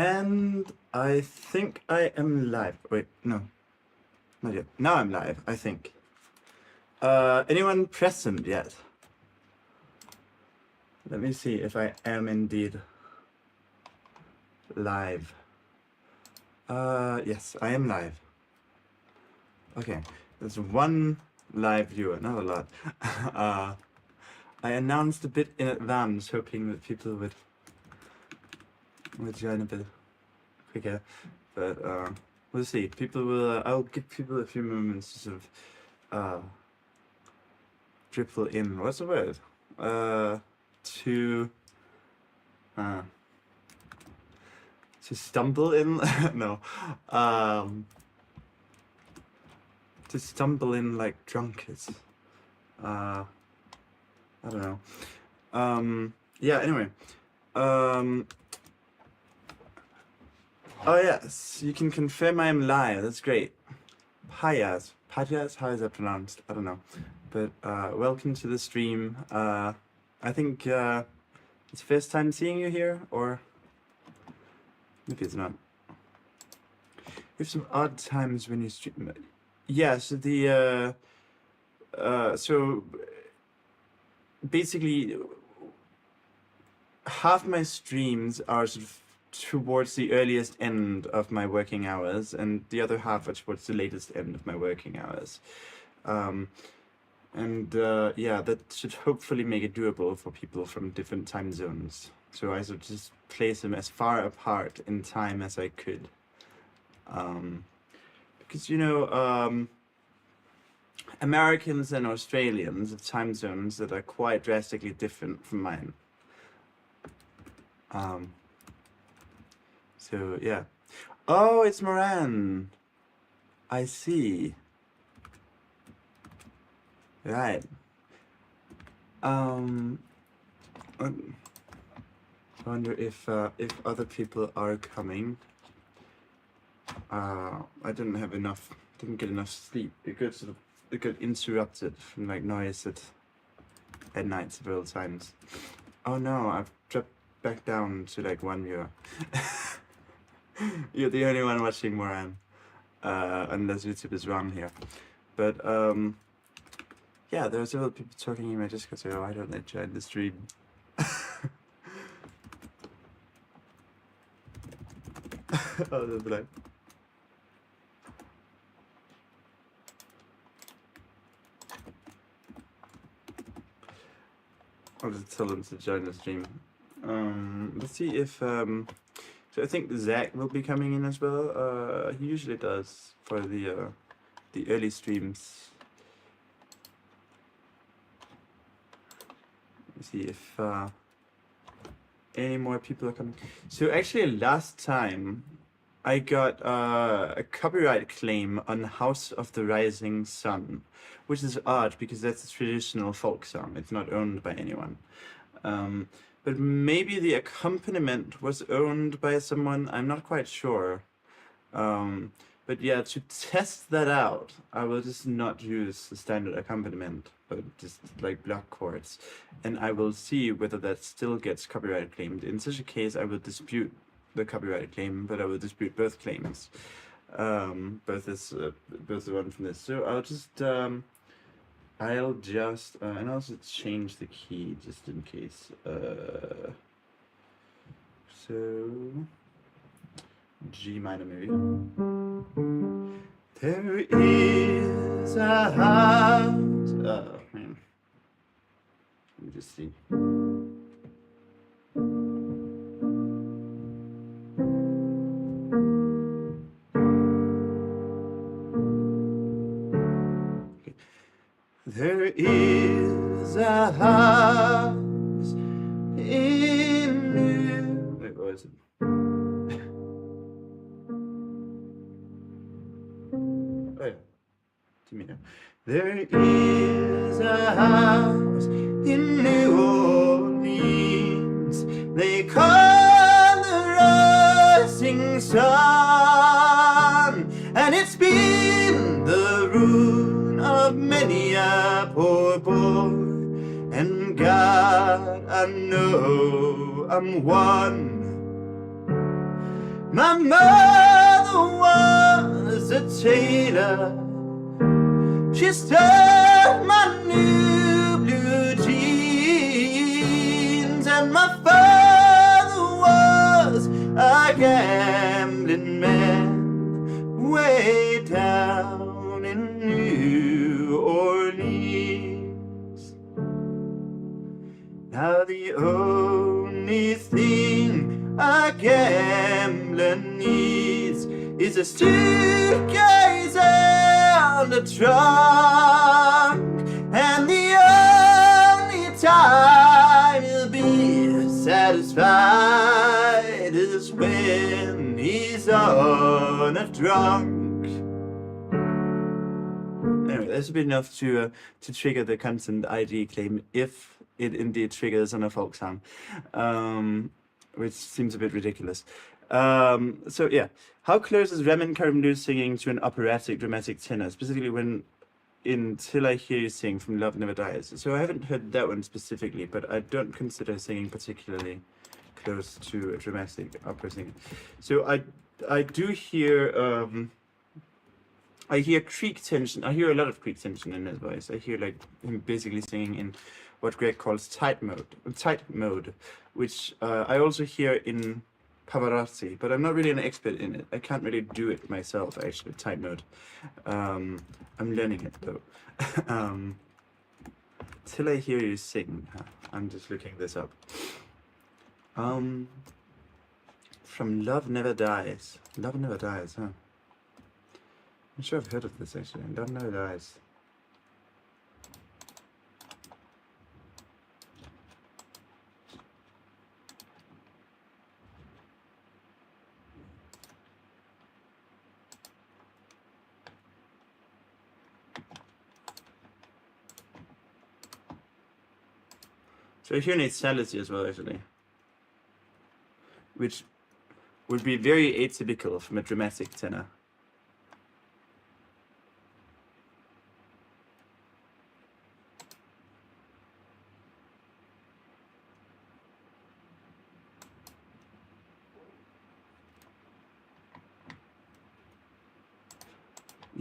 And I think I am live. Wait, no, not yet. Now I'm live, I think. Anyone present yet? Let me see if I am indeed live. Yes, I am live. Okay, there's one live viewer, not a lot. I announced a bit in advance, hoping that people would join a bit quicker, but we'll see. People will. I'll give people a few moments to sort of dribble in. What's the word? To stumble in. No. To stumble in like drunkards. I don't know. Yeah. Anyway. Oh yes, you can confirm I am live. That's great. Payas, how is that pronounced? I don't know. But welcome to the stream. I think it's first time seeing you here, or maybe it's not. You have some odd times when you stream. Yes, the so basically half my streams are sort of towards the earliest end of my working hours, and the other half are towards the latest end of my working hours. Yeah, that should hopefully make it doable for people from different time zones. So I sort of just place them as far apart in time as I could. Because, you know, Americans and Australians have time zones that are quite drastically different from mine. So yeah. Oh, it's Moran. I see. Right. I wonder if other people are coming. I didn't get enough sleep. It got interrupted from like noise at night several times. Oh no, I've dropped back down to like one viewer. You're the only one watching Moran, unless YouTube is wrong here. But yeah, there are several people talking in my Discord, so why don't they join the stream? Oh, that's right. I'll just tell them to join the stream. Let's see if so I think Zach will be coming in as well. He usually does for the early streams. Let's see if any more people are coming. So actually last time I got a copyright claim on House of the Rising Sun, which is odd because that's a traditional folk song. It's not owned by anyone. But maybe the accompaniment was owned by someone, I'm not quite sure. But yeah, to test that out, I will just not use the standard accompaniment, but just like block chords. And I will see whether that still gets copyright claimed. In such a case, I will dispute the copyright claim, but I will dispute both claims. Both the one from this. So I'll just and also change the key just in case. So G minor maybe. There is a house. Oh man. Let me just see. There is a house in New... Wait, what is it? Oh yeah, to me now. There is a house in New Orleans they call the Rising Sun, and it's been the ruin of many a poor boy, and God, I know I'm one. My mother was a tailor. She stole my new blue jeans, and my father was a gambling man way down in New Orleans. Now the only thing a gambler needs is a suitcase and a trunk, and the only time he'll be satisfied is when he's on a drunk. Anyway, that's been enough to trigger the constant ID claim, if it indeed triggers on a folk song, which seems a bit ridiculous. So yeah, how close is Ramen Karimlu singing to an operatic dramatic tenor, specifically when in Till I Hear You Sing from Love Never Dies? So I haven't heard that one specifically, but I don't consider singing particularly close to a dramatic opera singing. So I do hear I hear creak tension. I hear a lot of creak tension in his voice. I hear like him basically singing in what Greg calls tight mode, which I also hear in Pavarotti, but I'm not really an expert in it. I can't really do it myself, actually, tight mode. I'm learning it though. Till I Hear You Sing. I'm just looking this up. From Love Never Dies. Love Never Dies, huh? I'm sure I've heard of this actually. Love Never Dies. So I hear nasality as well, actually, which would be very atypical from a dramatic tenor.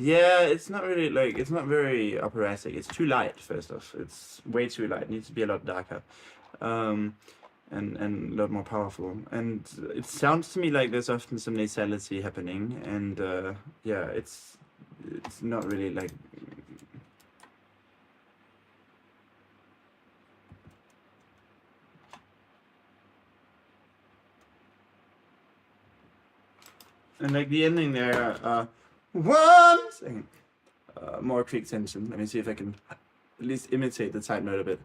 Yeah, it's not really like, it's not very operatic. It's too light, first off. It's way too light. It needs to be a lot darker. And a lot more powerful. And it sounds to me like there's often some nasality happening, and yeah, it's not really like. And like the ending there, one second, more creak tension. Let me see if I can at least imitate the tight note a bit.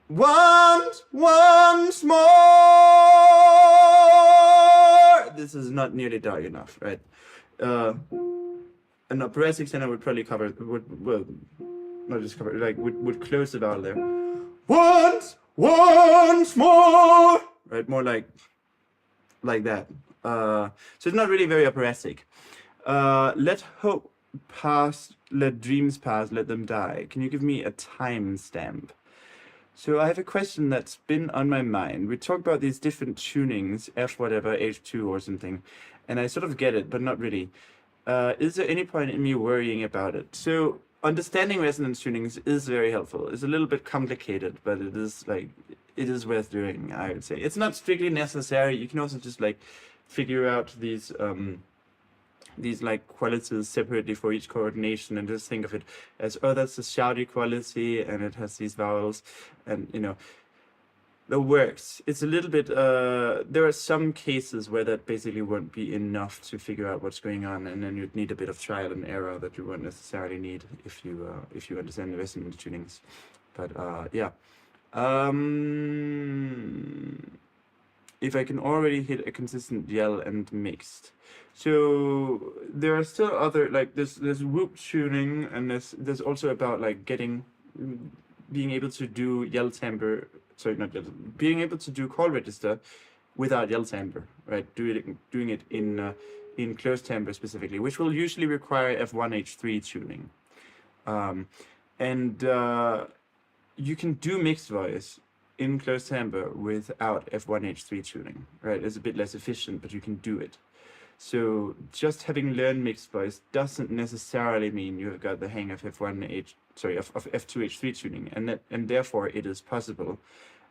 Once more. This is not nearly dark enough, right? An operatic tenor would probably cover, well, not just cover, like would close the vowel there. Once more, right? More like that. So it's not really very operatic. Let hope pass, let dreams pass, let them die. Can you give me a timestamp? So I have a question that's been on my mind. We talk about these different tunings, F whatever, H2 or something, and I sort of get it, but not really. Is there any point in me worrying about it? So understanding resonance tunings is very helpful. It's a little bit complicated, but it is worth doing, I would say. It's not strictly necessary. You can also just like figure out these like qualities separately for each coordination and just think of it as, oh, that's a shouty quality and it has these vowels, and you know, that works. It's a little bit, there are some cases where that basically won't be enough to figure out what's going on, and then you'd need a bit of trial and error that you won't necessarily need if you understand the resonance tunings. But yeah. If I can already hit a consistent yell and mixed. So there are still other, like there's whoop tuning, and there's also about like being able to do yell timbre, being able to do call register without yell timbre, right? Doing it in closed timbre specifically, which will usually require F1 H3 tuning. And you can do mixed voice in close timbre without F1H3 tuning, right? It's a bit less efficient, but you can do it. So just having learned mixed voice doesn't necessarily mean you have got the hang of of F2H3 tuning, and therefore it is possible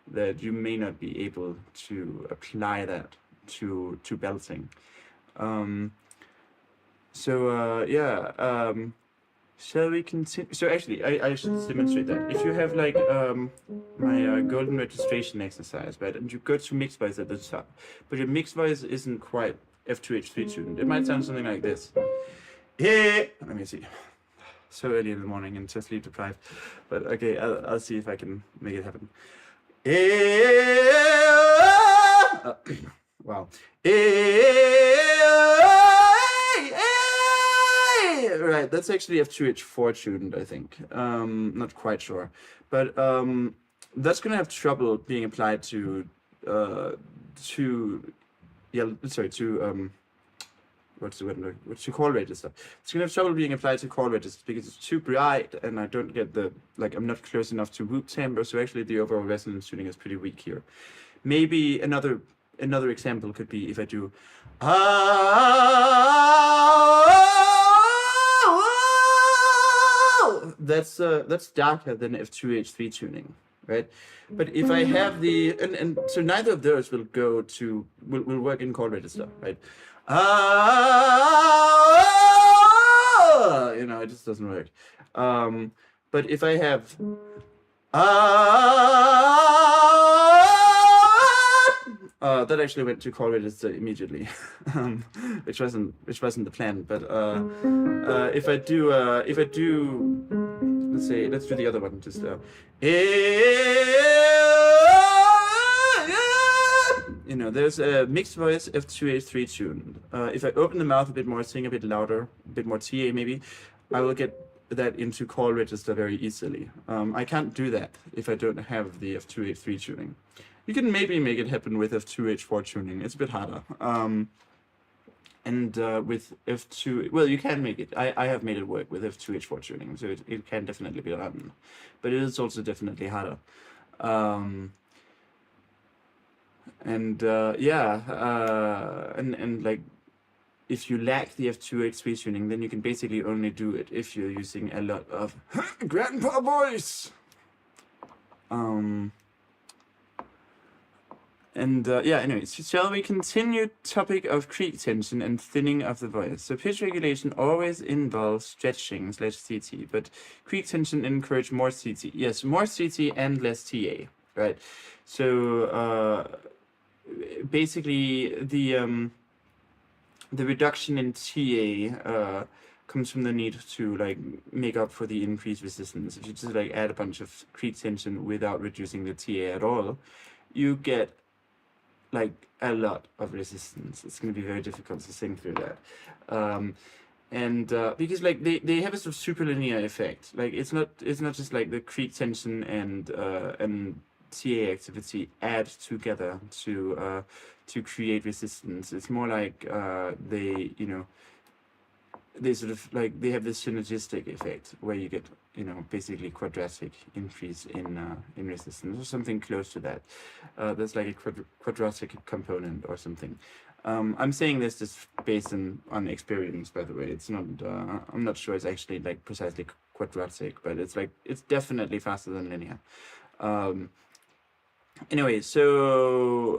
that you may not be able to apply that to belting. Shall we continue? So actually, I should demonstrate that. If you have like my golden registration exercise, right, and you go to mixed voice at the top, but your mixed voice isn't quite F2H3 tuned. It might sound something like this. Hey, let me see. So early in the morning and just sleep deprived, but okay, I'll see if I can make it happen. Wow. Right, that's actually F2H4 tuned, I think. Not quite sure, but that's gonna have trouble being applied to what's the word? To call register. It's gonna have trouble being applied to call register because it's too bright and I don't get I'm not close enough to whoop timbre, so actually the overall resonance tuning is pretty weak here. Maybe another example could be if I do that's darker than F2H3 tuning, right? But if I have and so neither of those will work in call register, right? It just doesn't work. But if I have that actually went to call register immediately, which wasn't the plan. But if I do, let's do the other one. Just there's a mixed voice F2H3 tune. If I open the mouth a bit more, sing a bit louder, a bit more TA maybe, I will get that into call register very easily. I can't do that if I don't have the F2H3 tuning. You can maybe make it happen with F2H4 tuning. It's a bit harder. With F2, well, you can make it. I have made it work with F2H4 tuning, so it can definitely be done. But it is also definitely harder. If you lack the F2H3 tuning, then you can basically only do it if you're using a lot of grandpa voice. Anyways, shall we continue topic of creak tension and thinning of the voice? So pitch regulation always involves stretching / CT, but creak tension encourage more CT. Yes, more CT and less TA, right? So basically the reduction in TA comes from the need to make up for the increased resistance. If you just add a bunch of creak tension without reducing the TA at all, you get a lot of resistance. It's going to be very difficult to sing through that. Because they have a sort of superlinear effect. It's not just the creak tension and TA activity add together to create resistance. It's more they sort of they have this synergistic effect where you get basically quadratic increase in resistance or something close to that. There's a quadratic component or something. I'm saying this just based on experience, by the way. It's not I'm not sure it's actually precisely quadratic, but it's definitely faster than linear. Anyway, so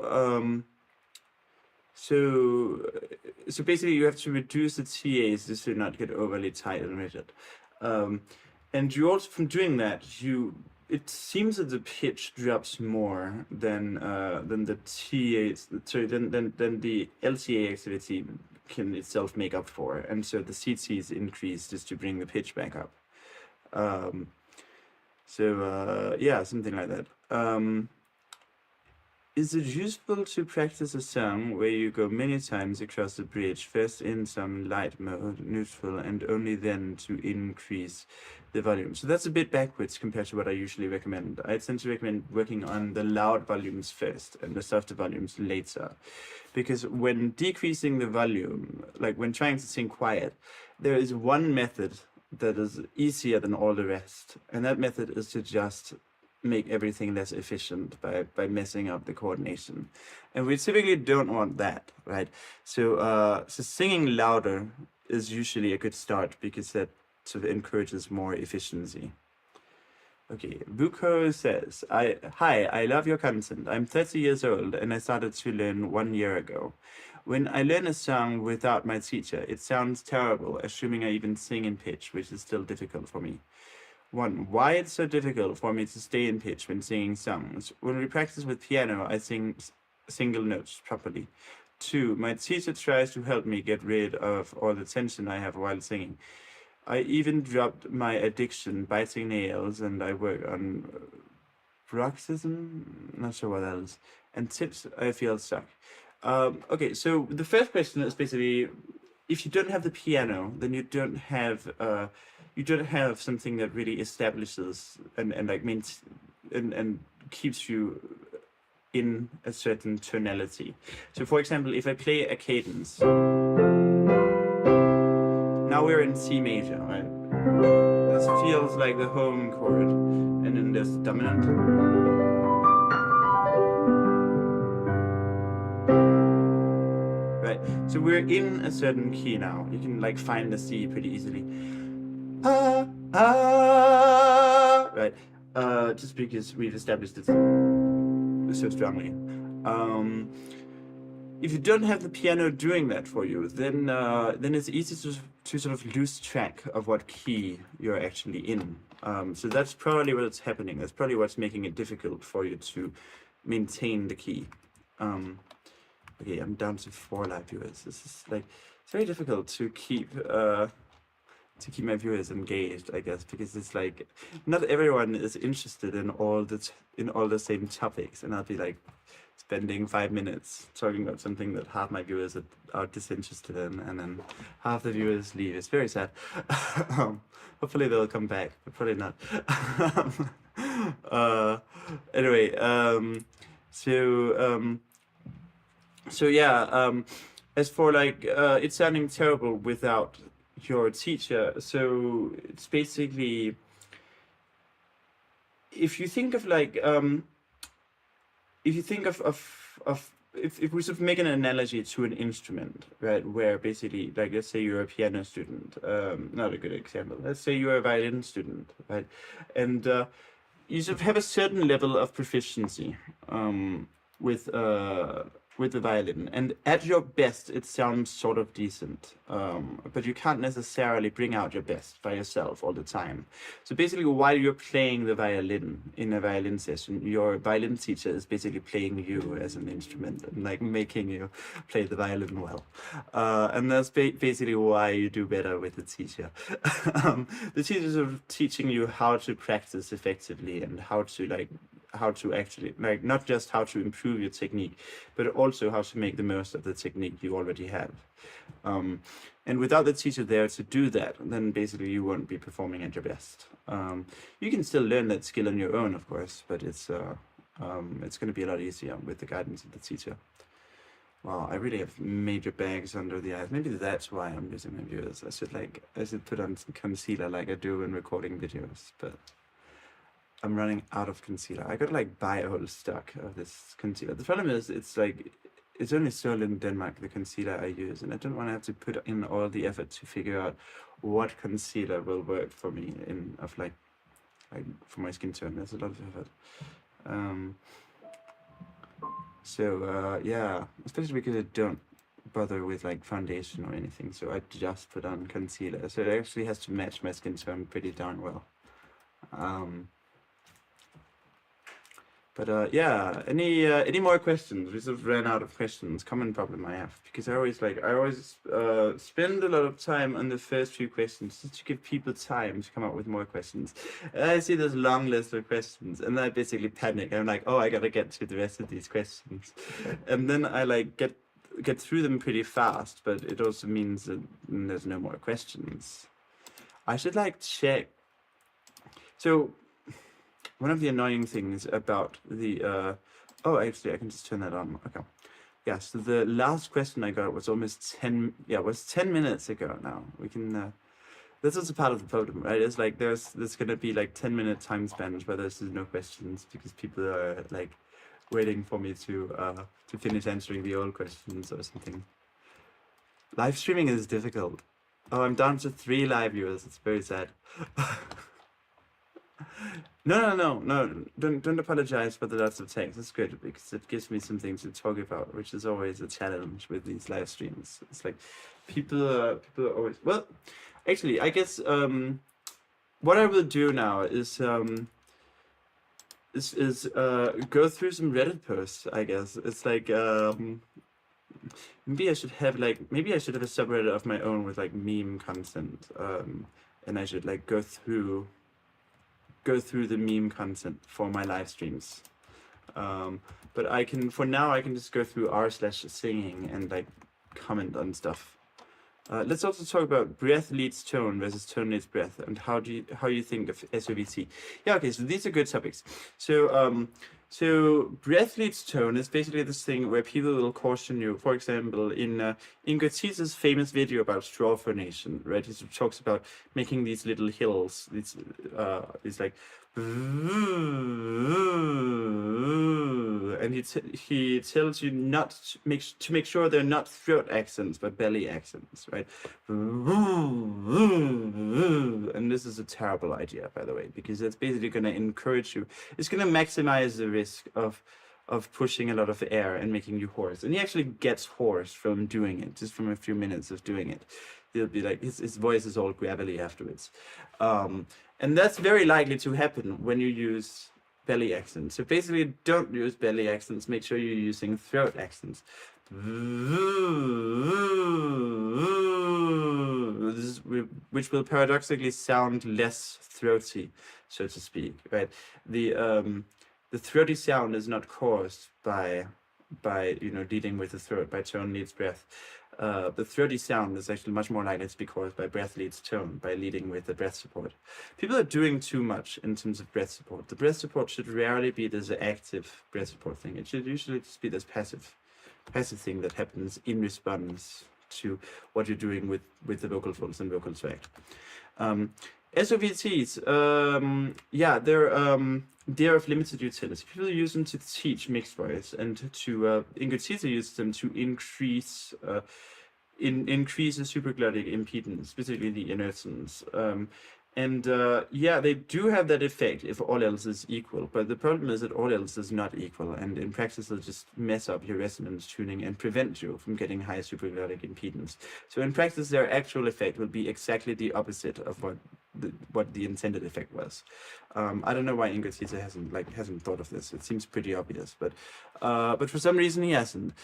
basically you have to reduce the TAs just to not get overly tight and rigid. And you also, from doing that, it seems that the pitch drops more than the TAs, than the LTA activity can itself make up for, and so the CTs increase just to bring the pitch back up. Something like that. Is it useful to practice a song where you go many times across the bridge, first in some light mode, neutral, and only then to increase the volume? So that's a bit backwards compared to what I usually recommend. I tend to recommend working on the loud volumes first and the softer volumes later. Because when decreasing the volume, when trying to sing quiet, there is one method that is easier than all the rest. And that method is to just make everything less efficient by messing up the coordination, and we typically don't want that, right? So singing louder is usually a good start because that sort of encourages more efficiency. Okay, Buko says, hi, I love your content. I'm 30 years old and I started to learn 1 year ago. When I learn a song without my teacher, it sounds terrible, assuming I even sing in pitch, which is still difficult for me. 1. Why it's so difficult for me to stay in pitch when singing songs. When we practice with piano, I sing single notes properly. 2. My teacher tries to help me get rid of all the tension I have while singing. I even dropped my addiction, biting nails, and I work on bruxism, not sure what else, and tips I feel stuck. Okay, so the first question is basically, if you don't have the piano, then you don't have something that really establishes and like means and keeps you in a certain tonality. So for example, if I play a cadence, now we're in C major, right? This feels like the home chord, and then there's the dominant. Right, so we're in a certain key now. You can like find the C pretty easily. Right, just because we've established it so strongly. If you don't have the piano doing that for you, then it's easy to sort of lose track of what key you're actually in. So that's probably what's happening. That's probably what's making it difficult for you to maintain the key. Okay, I'm down to 4 live viewers. This is like, it's very difficult to keep my viewers engaged, I guess, because it's like not everyone is interested in all the same topics, and I'll be like spending 5 minutes talking about something that half my viewers are disinterested in, and then half the viewers leave. It's very sad. Hopefully they'll come back, but probably not. Anyway, so yeah, as for like it sounding terrible without your teacher, so it's basically, if you think of like if you think of if we sort of make an analogy to an instrument, right, where basically, like, let's say you're a piano student, not a good example, let's say you're a violin student, right, and you sort of have a certain level of proficiency with the violin, and at your best it sounds sort of decent, but you can't necessarily bring out your best by yourself all the time. So basically, while you're playing the violin in a violin session, your violin teacher is basically playing you as an instrument and like making you play the violin well, and that's basically why you do better with the teacher. The teachers are teaching you how to practice effectively and how to actually, like, not just how to improve your technique, but also how to make the most of the technique you already have. And without the teacher there to do that, then basically you won't be performing at your best. You can still learn that skill on your own, of course, but it's going to be a lot easier with the guidance of the teacher. Wow, I really have major bags under the eyes. Maybe that's why I'm losing my viewers. I should put on some concealer like I do when recording videos, but I'm running out of concealer. I gotta like buy a whole stock of this concealer. The problem is it's only sold in Denmark, the concealer I use, and I don't want to have to put in all the effort to figure out what concealer will work for me like for my skin tone. There's a lot of effort. Yeah, especially because I don't bother with like foundation or anything, so I just put on concealer. So it actually has to match my skin tone pretty darn well. But yeah, any more questions? We sort of ran out of questions. Common problem I have, because I always spend a lot of time on the first few questions just to give people time to come up with more questions. And I see this long list of questions, and I basically panic. I'm like, oh, I gotta get to the rest of these questions, and then I like get through them pretty fast. But it also means that there's no more questions. I should like check. So one of the annoying things about the oh, actually I can just turn that on. Okay. Yeah, so the last question I got was almost 10 minutes ago now. We can This is a part of the problem, right? It's like there's gonna be like 10-minute time spans where there's no questions because people are like waiting for me to finish answering the old questions or something. Live streaming is difficult. Oh, I'm down to 3 live viewers. It's very sad. No. Don't apologize for the lots of text. It's good because it gives me something to talk about, which is always a challenge with these live streams. It's like people are always well. Actually, I guess what I will do now is go through some Reddit posts. I guess it's like maybe I should have a subreddit of my own with like meme content, and I should like go through the meme content for my live streams. But for now I can just go through r/singing and like comment on stuff. Let's also talk about breath leads tone versus tone leads breath, and how you think of SOVT. Yeah, okay, so these are good topics. So breath leads tone is basically this thing where people will caution you. For example, in Goethe's famous video about straw phonation, right? He talks about making these little hills, these like, and he tells you not to make sure they're not throat accents but belly accents, right? And this is a terrible idea, by the way, because it's basically going to encourage you. It's going to maximize the risk of pushing a lot of air and making you hoarse. And he actually gets hoarse from doing it, just from a few minutes of doing it. He'll be like, his voice is all gravelly afterwards. And that's very likely to happen when you use belly accents. So basically, don't use belly accents. Make sure you're using throat accents. Which will paradoxically sound less throaty, so to speak, right? The throaty sound is not caused by leading with the throat, by tone leads breath. The throaty sound is actually much more likely to be caused by breath leads tone, by leading with the breath support. People are doing too much in terms of breath support. The breath support should rarely be this active breath support thing. It should usually just be this passive thing that happens in response to what you're doing with the vocal folds and vocal tract. SOVTs, they're of limited utility. People use them to teach mixed voice, and to Goethe uses them to increase the supraglottic impedance, specifically the inertance. They do have that effect if all else is equal, but the problem is that all else is not equal, and in practice they'll just mess up your resonance tuning and prevent you from getting high supraglottic impedance. So in practice their actual effect will be exactly the opposite of what the intended effect was. I don't know why Goethe hasn't thought of this. It seems pretty obvious, but for some reason he hasn't.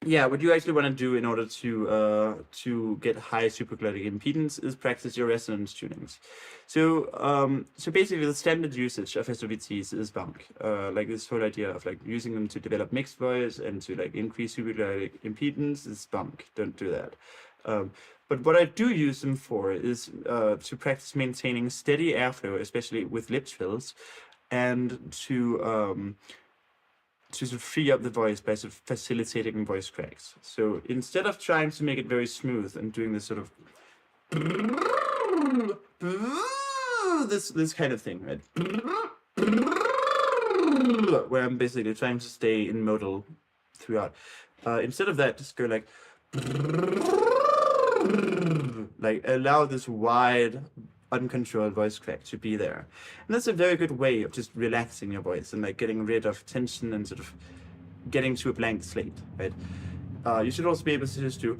What you actually want to do in order to get high supraglottic impedance is practice your resonance tunings. So basically the standard usage of SOVTs is bunk. Like this whole idea of like using them to develop mixed voice and to like increase supraglottic impedance is bunk. Don't do that. But what I do use them for is to practice maintaining steady airflow, especially with lip trills, and to sort of free up the voice by sort of facilitating voice cracks. So instead of trying to make it very smooth and doing this sort of this kind of thing, right? Where I'm basically trying to stay in modal throughout. Instead of that, just go like allow this wide, uncontrolled voice crack to be there. And that's a very good way of just relaxing your voice and like getting rid of tension and sort of getting to a blank slate, right? You should also be able to just do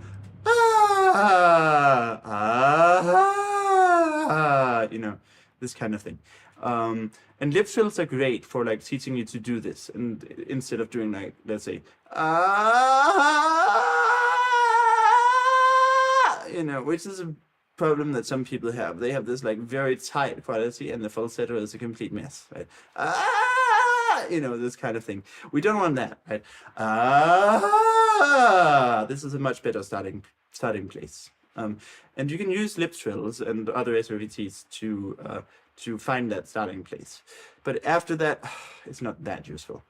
this kind of thing. And lip trills are great for like teaching you to do this, and instead of doing like, let's say, which is a problem that some people have. They have this like very tight quality, and the falsetto is a complete mess, right? This kind of thing. We don't want that, right? This is a much better starting place. And you can use lip trills and other SOVTs to find that starting place. But after that, it's not that useful.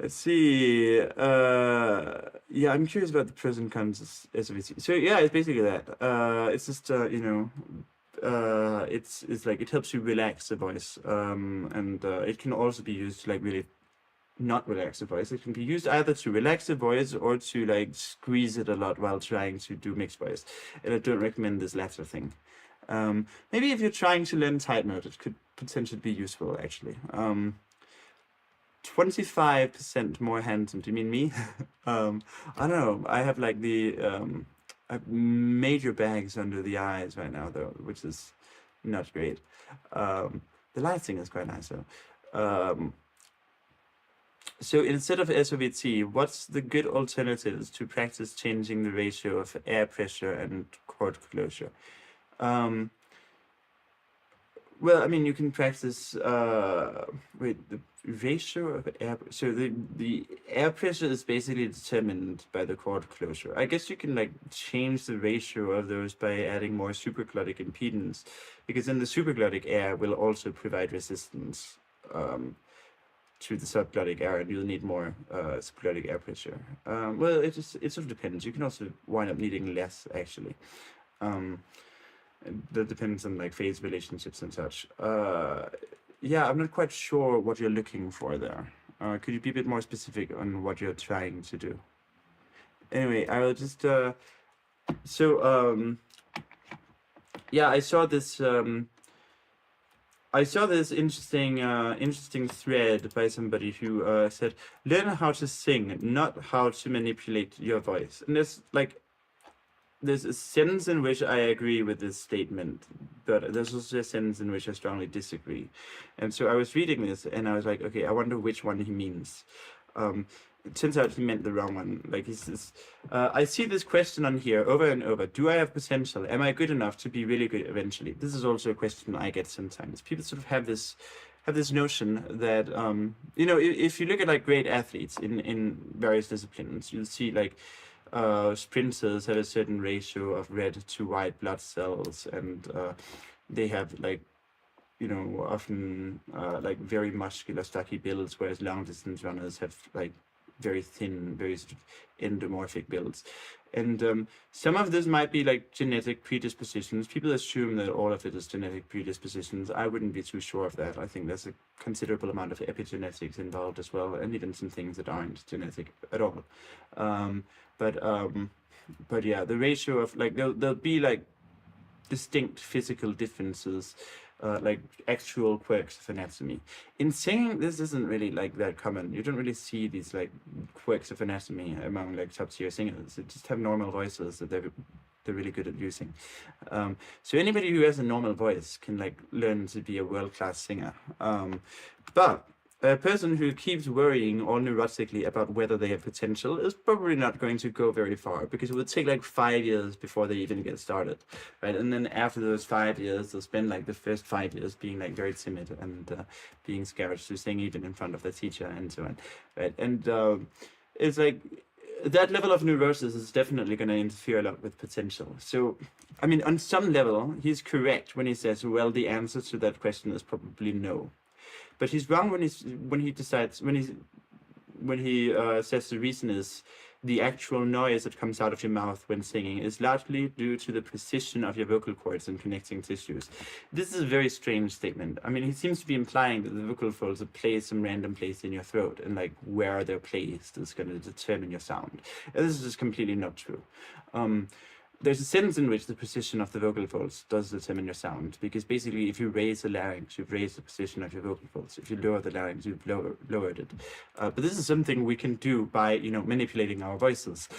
Let's see. Yeah, I'm curious about the pros and cons of SVT. So yeah, it's basically that. It's just it's like it helps you relax the voice. And it can also be used to like really not relax the voice. It can be used either to relax the voice or to like squeeze it a lot while trying to do mixed voice. And I don't recommend this latter thing. Maybe if you're trying to learn tight mode, it could potentially be useful actually. 25% more handsome. Do you mean me? I don't know. I have like I have major bags under the eyes right now though, which is not great. The lighting is quite nice though. So instead of SOVT, what's the good alternatives to practice changing the ratio of air pressure and cord closure? Well, I mean, you can practice, wait, the ratio of air, so the air pressure is basically determined by the cord closure. I guess you can like change the ratio of those by adding more supraglottic impedance, because then the supraglottic air will also provide resistance to the subglottic air, and you'll need more subglottic air pressure. Well, it sort of depends. You can also wind up needing less, actually. That depends on like phase relationships and such. Yeah, I'm not quite sure what you're looking for there. Could you be a bit more specific on what you're trying to do? Anyway, I will just yeah, I saw this interesting thread by somebody who said, learn how to sing, not how to manipulate your voice. And there's a sense in which I agree with this statement, but there's also a sense in which I strongly disagree. And so I was reading this and I was like, okay, I wonder which one he means. It turns out he meant the wrong one. Like he says, I see this question on here over and over. Do I have potential? Am I good enough to be really good eventually? This is also a question I get sometimes. People sort of have this notion that you know, if you look at like great athletes in various disciplines, you'll see like sprinters have a certain ratio of red to white blood cells, and they have like, you know, often like very muscular, stocky builds, whereas long distance runners have like very thin, very sort of endomorphic builds. And some of this might be like genetic predispositions. People assume that all of it is genetic predispositions. I wouldn't be too sure of that. I think there's a considerable amount of epigenetics involved as well, and even some things that aren't genetic at all. But yeah, the ratio of like there'll be like distinct physical differences, like actual quirks of anatomy. In singing, this isn't really like that common. You don't really see these like quirks of anatomy among like top tier singers. They just have normal voices that they're really good at using. So anybody who has a normal voice can like learn to be a world-class singer. But a person who keeps worrying all neurotically about whether they have potential is probably not going to go very far, because it would take like 5 years before they even get started, right? And then after those 5 years, they'll spend like the first 5 years being like very timid and being scared to sing even in front of the teacher and so on, right? And it's like that level of neurosis is definitely going to interfere a lot with potential. So, I mean, on some level, he's correct when he says, well, the answer to that question is probably no. But he's wrong when he says the reason is the actual noise that comes out of your mouth when singing is largely due to the precision of your vocal cords and connecting tissues. This is a very strange statement. I mean, he seems to be implying that the vocal folds are placed some random place in your throat, and like where they're placed is going to determine your sound. And this is just completely not true. There's a sense in which the precision of the vocal folds does determine your sound, because basically if you raise the larynx, you've raised the precision of your vocal folds. If you lower the larynx, you've lowered it. But this is something we can do by, you know, manipulating our voices.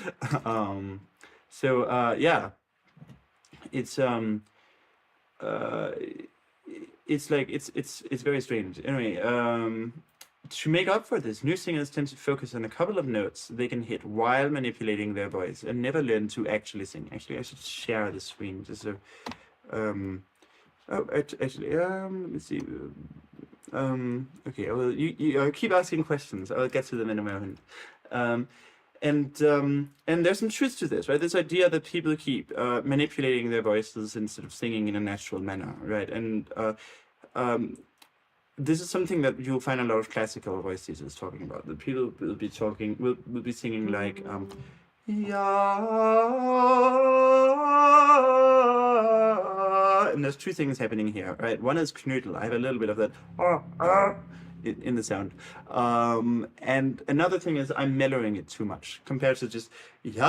Yeah, it's very strange. Anyway, to make up for this, new singers tend to focus on a couple of notes they can hit while manipulating their voice and never learn to actually sing. Actually, I should share the screen just so. Let me see. Okay, well, you keep asking questions. I'll get to them in a moment. And there's some truth to this, right? This idea that people keep manipulating their voices instead of singing in a natural manner, right? And this is something that you'll find a lot of classical voice teachers talking about. The people will be talking, will be singing like, yeah, and there's two things happening here, right? One is knödel. I have a little bit of that in the sound, and another thing is I'm mellowing it too much compared to just yeah,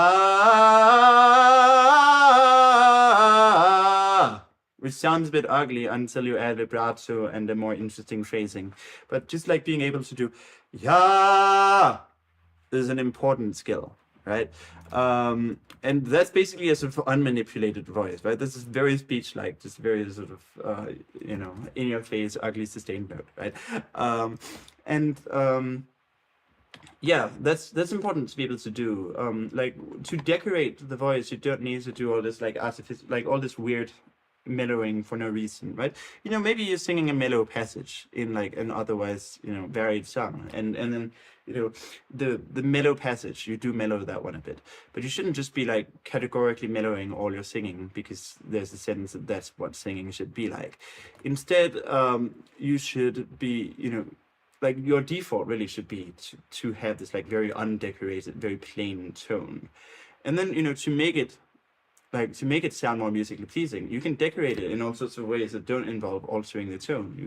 which sounds a bit ugly until you add vibrato and a more interesting phrasing. But just like being able to do yeah is an important skill, right? And that's basically a sort of unmanipulated voice, right? This is very speech-like, just very sort of, in your face, ugly sustained note, right? Yeah, that's important to be able to do. Like to decorate the voice, you don't need to do all this like artificial, like all this weird mellowing for no reason, right? Maybe you're singing a mellow passage in like an otherwise, varied song, and then the mellow passage, you do mellow that one a bit, but you shouldn't just be like categorically mellowing all your singing because there's a sense that that's what singing should be like. Instead, you should be, like your default really should be to have this like very undecorated, very plain tone, and then to make it sound more musically pleasing, you can decorate it in all sorts of ways that don't involve altering the tone.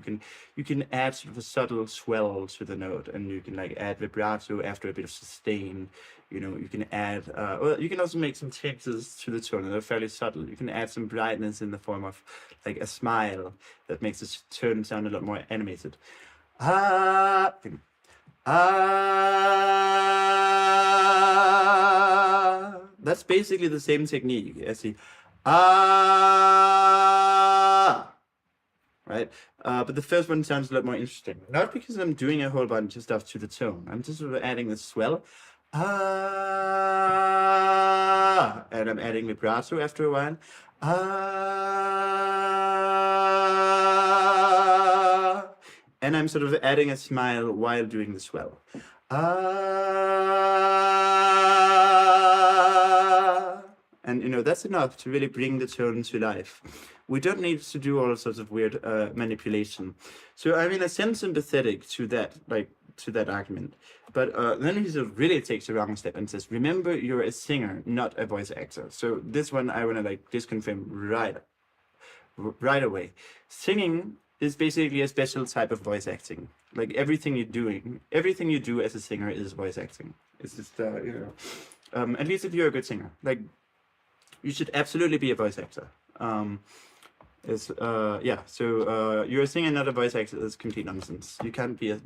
You can add sort of a subtle swell to the note, and you can like add vibrato after a bit of sustain. You can add, you can also make some changes to the tone that are fairly subtle. You can add some brightness in the form of like a smile that makes the tone sound a lot more animated. That's basically the same technique as the right? But the first one sounds a lot more interesting. Not because I'm doing a whole bunch of stuff to the tone. I'm just sort of adding the swell. And I'm adding vibrato after a while. And I'm sort of adding a smile while doing the swell. And that's enough to really bring the tone to life. We don't need to do all sorts of weird manipulation. So I'm in a sense sympathetic to that, to that argument. But then he sort of really takes a wrong step and says, remember, you're a singer, not a voice actor. So this one I want to disconfirm right away. Singing is basically a special type of voice acting. Like everything you do as a singer is voice acting. It's just, at least if you're a good singer, like you should absolutely be a voice actor. So you're a singer, not a voice actor. That's complete nonsense. You can't be a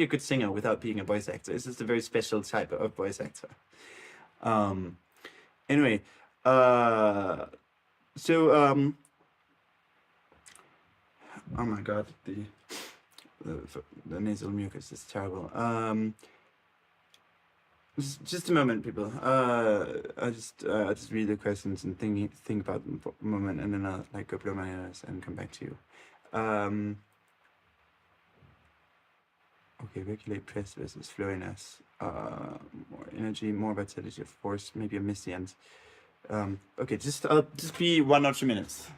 good singer without being a voice actor. It's just a very special type of voice actor. Anyway, oh my god, the nasal mucus is terrible. Just a moment, people. I just read the questions and think about them for a moment, and then I'll go blow my nose and come back to you. Okay, regulate press versus flowiness. More energy, more vitality, of course. Maybe I missed the end. Okay, I'll just be 1 or 2 minutes.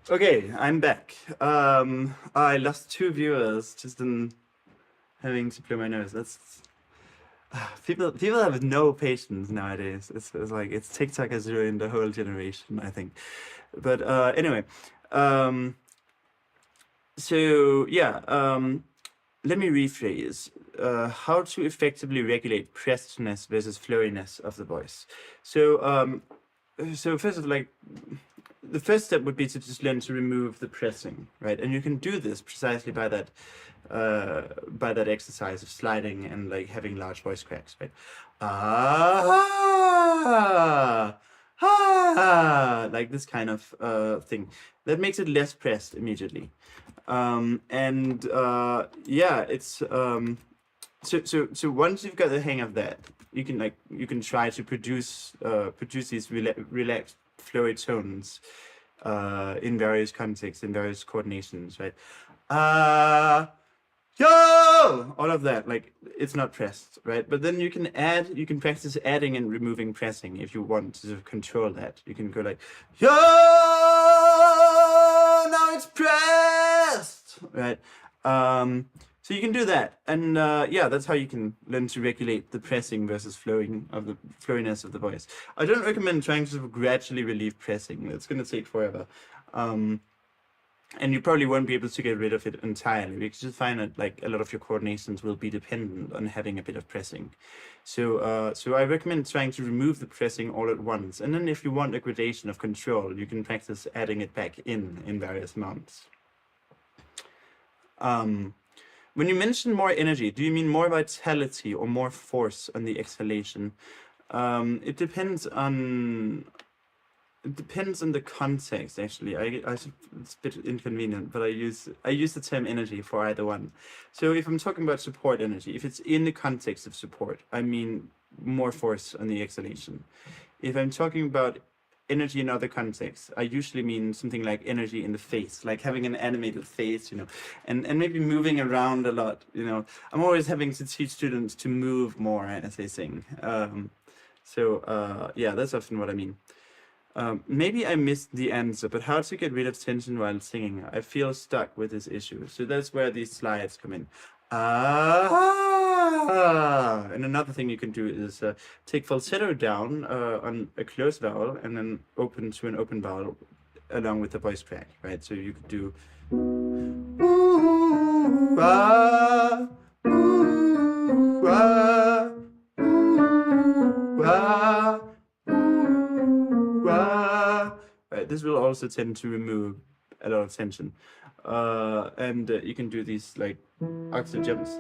Okay, I'm back. I lost 2 viewers just in having to blow my nose. That's people have no patience nowadays. It's like TikTok has ruined the whole generation, I think. But anyway, so yeah, let me rephrase. How to effectively regulate pressedness versus flowiness of the voice. So, so first of all, like, the first step would be to just learn to remove the pressing, right? And you can do this precisely by that exercise of sliding and like having large voice cracks, right? Ah, ah, like this kind of thing. That makes it less pressed immediately. Yeah, it's so once you've got the hang of that, you can try to produce these relaxed flowy tones in various contexts, in various coordinations, right? Yo, all of that, like, it's not pressed, right? But then you can practice adding and removing pressing if you want to sort of control that. You can go like, yo, now it's pressed, right? So you can do that, and yeah, that's how you can learn to regulate the pressing versus flowiness of the voice. I don't recommend trying to sort of gradually relieve pressing. It's going to take forever. And you probably won't be able to get rid of it entirely, because you find that like a lot of your coordinations will be dependent on having a bit of pressing. So I recommend trying to remove the pressing all at once, and then if you want a gradation of control, you can practice adding it back in various amounts. When you mention more energy, do you mean more vitality or more force on the exhalation? It depends on the context, actually. It's a bit inconvenient, but I use the term energy for either one. So if I'm talking about support energy, if it's in the context of support, I mean more force on the exhalation. If I'm talking about energy in other contexts, I usually mean something like energy in the face, like having an animated face, and maybe moving around a lot. I'm always having to teach students to move more as they sing. Yeah, that's often what I mean. Maybe I missed the answer, but how to get rid of tension while singing? I feel stuck with this issue. So that's where these slides come in. And another thing you can do is take falsetto down on a closed vowel and then open to an open vowel along with the voice crack, right? So you could do ooh, ah, ooh, ah, ooh, ah, ooh, ah. Right, this will also tend to remove a lot of tension. And you can do these like octave jumps.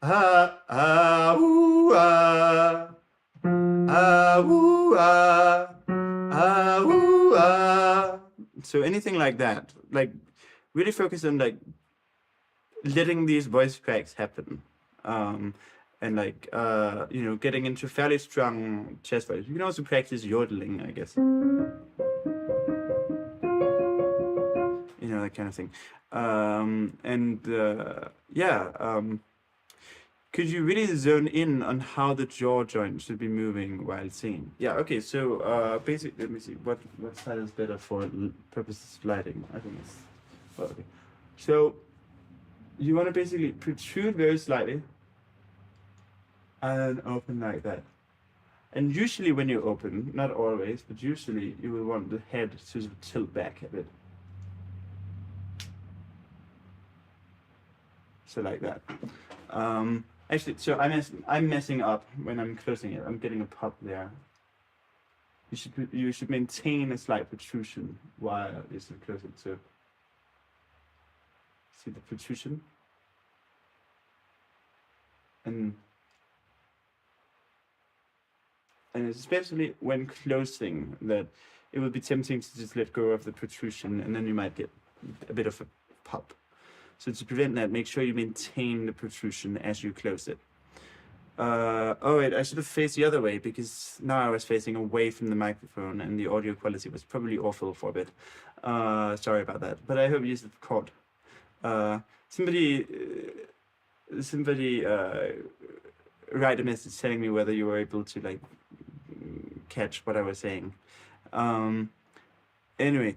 Ah, ah, ooh, ah, ah, ooh, ah, ah, ooh, ah. So anything like that, like really focus on like letting these voice cracks happen. And like, getting into fairly strong chest voice. You can also practice yodeling, I guess. That kind of thing. Could you really zone in on how the jaw joint should be moving while singing? Yeah, okay, so basically, let me see, what side is better for purposes of lighting? I think it's, well, okay. So, you want to basically protrude very slightly, and then open like that. And usually when you open, not always, but usually you will want the head to sort of tilt back a bit. So like that. Actually, so I'm messing up when I'm closing it. I'm getting a pop there. You should maintain a slight protrusion while you sort of close it. So see the protrusion, and especially when closing, that it would be tempting to just let go of the protrusion, and then you might get a bit of a pop. So to prevent that, make sure you maintain the protrusion as you close it. Wait, I should have faced the other way, because now I was facing away from the microphone and the audio quality was probably awful for a bit. Sorry about that, but I hope you caught. Somebody write a message telling me whether you were able to like catch what I was saying. Anyway.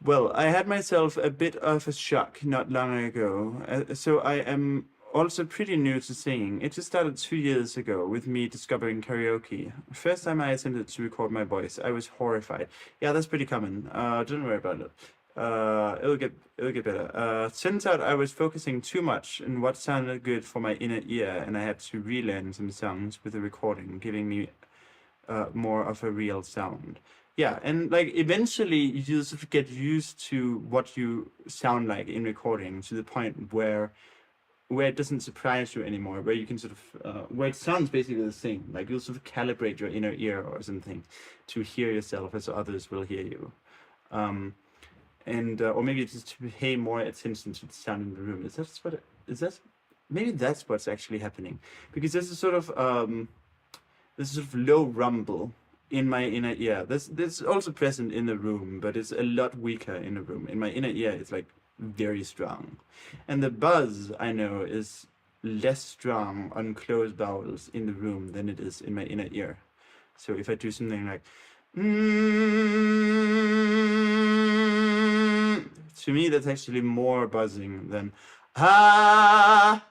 Well, I had myself a bit of a shock not long ago, so I am also pretty new to singing. It just started 2 years ago with me discovering karaoke. First time I attempted to record my voice, I was horrified. Yeah, that's pretty common. Don't worry about it. It'll get better. Turns out I was focusing too much on what sounded good for my inner ear, and I had to relearn some songs with the recording, giving me more of a real sound. Yeah, and like eventually you sort of get used to what you sound like in recording to the point where it doesn't surprise you anymore, where you can sort of where it sounds basically the same. Like you'll sort of calibrate your inner ear or something to hear yourself as others will hear you. And or maybe just to pay more attention to the sound in the room. Is that maybe that's what's actually happening, because there's a sort of low rumble in my inner ear. This also present in the room, but it's a lot weaker in the room. In my inner ear, it's like very strong, and the buzz I know is less strong on closed vowels in the room than it is in my inner ear. So if I do something like to me, that's actually more buzzing than but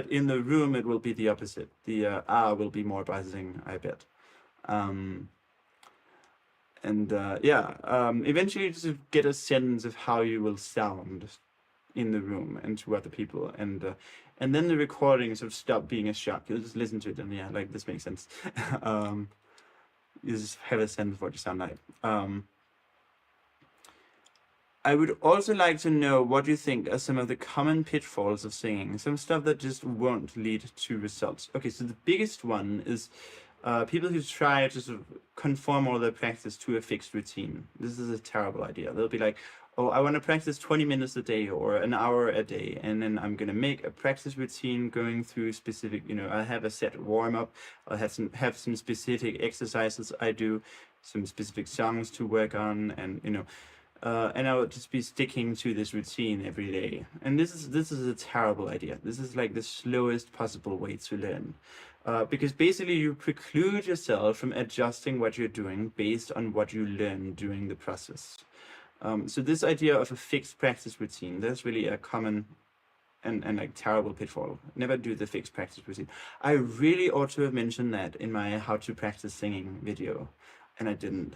in the room it will be the opposite. The will be more buzzing, I bet. Eventually you just get a sense of how you will sound in the room and to other people, and then the recording sort of stop being a shock. You'll just listen to it and yeah, like, this makes sense. You just have a sense of what you sound like. I would also like to know what you think are some of the common pitfalls of singing, some stuff that just won't lead to results. Okay, so the biggest one is people who try to sort of conform all their practice to a fixed routine. This is a terrible idea. They'll be like, oh, I want to practice 20 minutes a day or an hour a day, and then I'm going to make a practice routine going through specific, I have a set warm-up, I'll have some specific exercises I do, some specific songs to work on, and, and I would just be sticking to this routine every day. And this is a terrible idea. This is like the slowest possible way to learn. Because basically you preclude yourself from adjusting what you're doing based on what you learn during the process. So this idea of a fixed practice routine, that's really a common and like terrible pitfall. Never do the fixed practice routine. I really ought to have mentioned that in my how to practice singing video, and I didn't.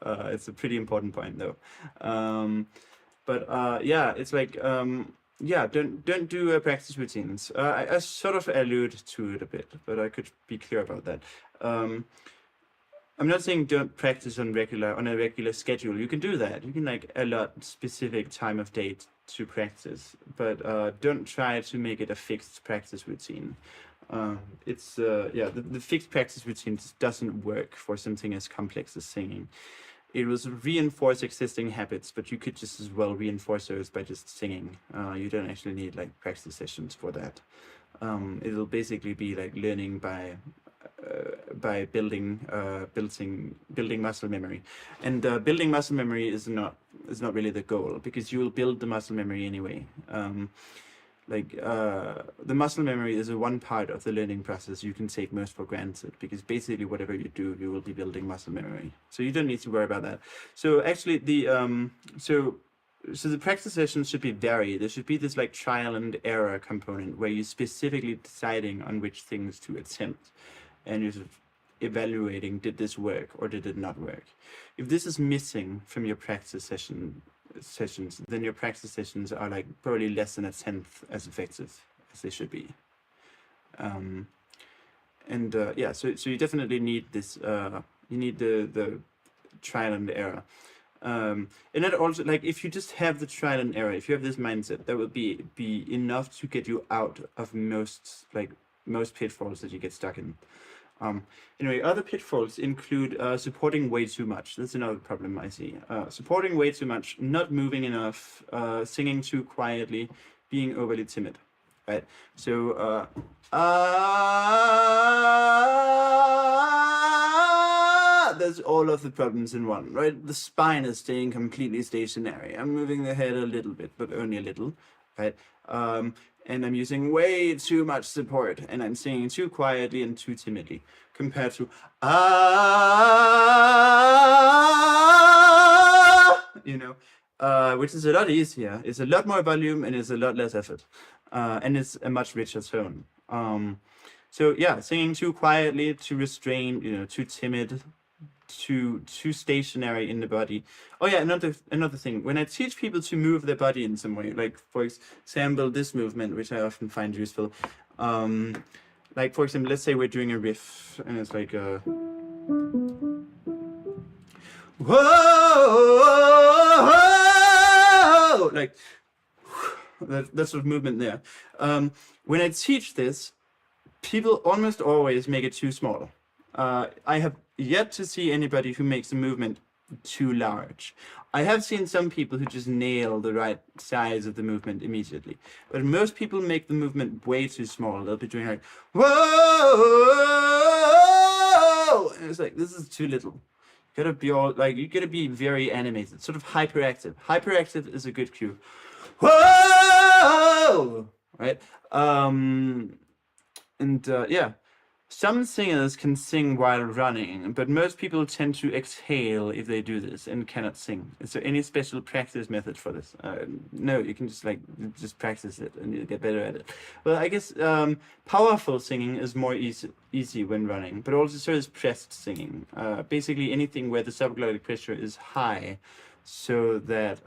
It's a pretty important point though. It's like, don't do practice routines. I sort of allude to it a bit, but I could be clear about that. I'm not saying don't practice on a regular schedule. You can do that. You can like allot specific time of day to practice, but don't try to make it a fixed practice routine. The fixed practice routine just doesn't work for something as complex as singing. It will reinforce existing habits, but you could just as well reinforce those by just singing. You don't actually need like practice sessions for that. It'll basically be like learning by building muscle memory, and building muscle memory is not really the goal, because you will build the muscle memory anyway. The muscle memory is one part of the learning process you can take most for granted, because basically whatever you do, you will be building muscle memory. So you don't need to worry about that. So actually so the practice sessions should be varied. There should be this like trial and error component where you're specifically deciding on which things to attempt, and you're sort of evaluating, did this work or did it not work? If this is missing from your practice sessions, then your practice sessions are like probably less than 1/10 as effective as they should be. So you definitely need this. You need the trial and error. And that also, like, if you just have the trial and error, if you have this mindset, that will be enough to get you out of most pitfalls that you get stuck in. Anyway, other pitfalls include supporting way too much. That's another problem I see. Supporting way too much, not moving enough, singing too quietly, being overly timid. Right? So, there's all of the problems in one, right? The spine is staying completely stationary. I'm moving the head a little bit, but only a little, right? And I'm using way too much support, and I'm singing too quietly and too timidly, compared to which is a lot easier. It's a lot more volume and it's a lot less effort, and it's a much richer tone. So yeah, singing too quietly, too restrained, too timid, too stationary in the body. Oh yeah, another thing. When I teach people to move their body in some way, like for example this movement, which I often find useful. Like for example, let's say we're doing a riff, and it's like a whoa, like that sort of movement there. When I teach this, people almost always make it too small. I have yet to see anybody who makes the movement too large. I have seen some people who just nail the right size of the movement immediately, but most people make the movement way too small. They'll be doing like whoa, and it's like, this is too little. You gotta be all like, you gotta be very animated, sort of hyperactive. Hyperactive is a good cue. Whoa, right? Yeah, some singers can sing while running, but most people tend to exhale if they do this and cannot sing. Is there any special practice method for this? No, you can just practice it and you'll get better at it. Well, I guess powerful singing is more easy when running, but also so is pressed singing. Basically anything where the subglottic pressure is high, so that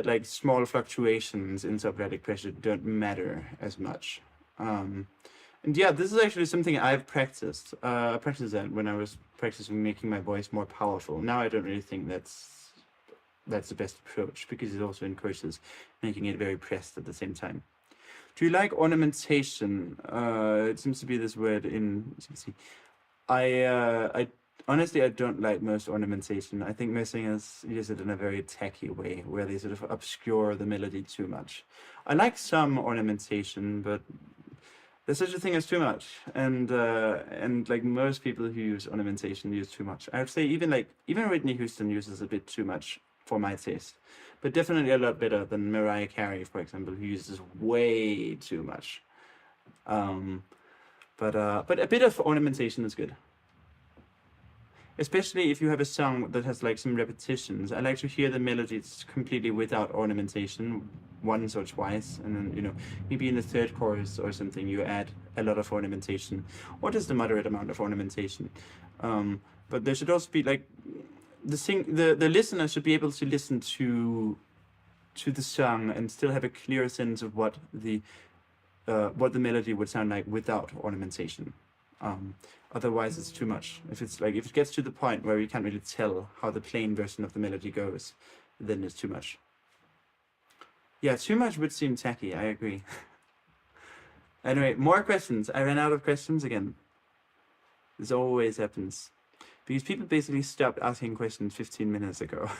like small fluctuations in subglottic pressure don't matter as much. And yeah, this is actually something I've practiced. I practiced that when I was practicing making my voice more powerful. Now I don't really think that's the best approach, because it also encourages making it very pressed at the same time. Do you like ornamentation? It seems to be this word in CC. I honestly, I don't like most ornamentation. I think most singers use it in a very tacky way, where they sort of obscure the melody too much. I like some ornamentation, but there's such a thing as too much, and like most people who use ornamentation use too much. I would say even Whitney Houston uses a bit too much for my taste, but definitely a lot better than Mariah Carey, for example, who uses way too much. But a bit of ornamentation is good. Especially if you have a song that has like some repetitions. I like to hear the melodies completely without ornamentation once or twice, and then, you know, maybe in the third chorus or something you add a lot of ornamentation, or just a moderate amount of ornamentation. But there should also be like the listener should be able to listen to the song and still have a clear sense of what the melody would sound like without ornamentation. Otherwise it's too much. If it gets to the point where you can't really tell how the plain version of the melody goes, then it's too much. Yeah, too much would seem tacky, I agree. Anyway, more questions. I ran out of questions again. This always happens. Because people basically stopped asking questions 15 minutes ago.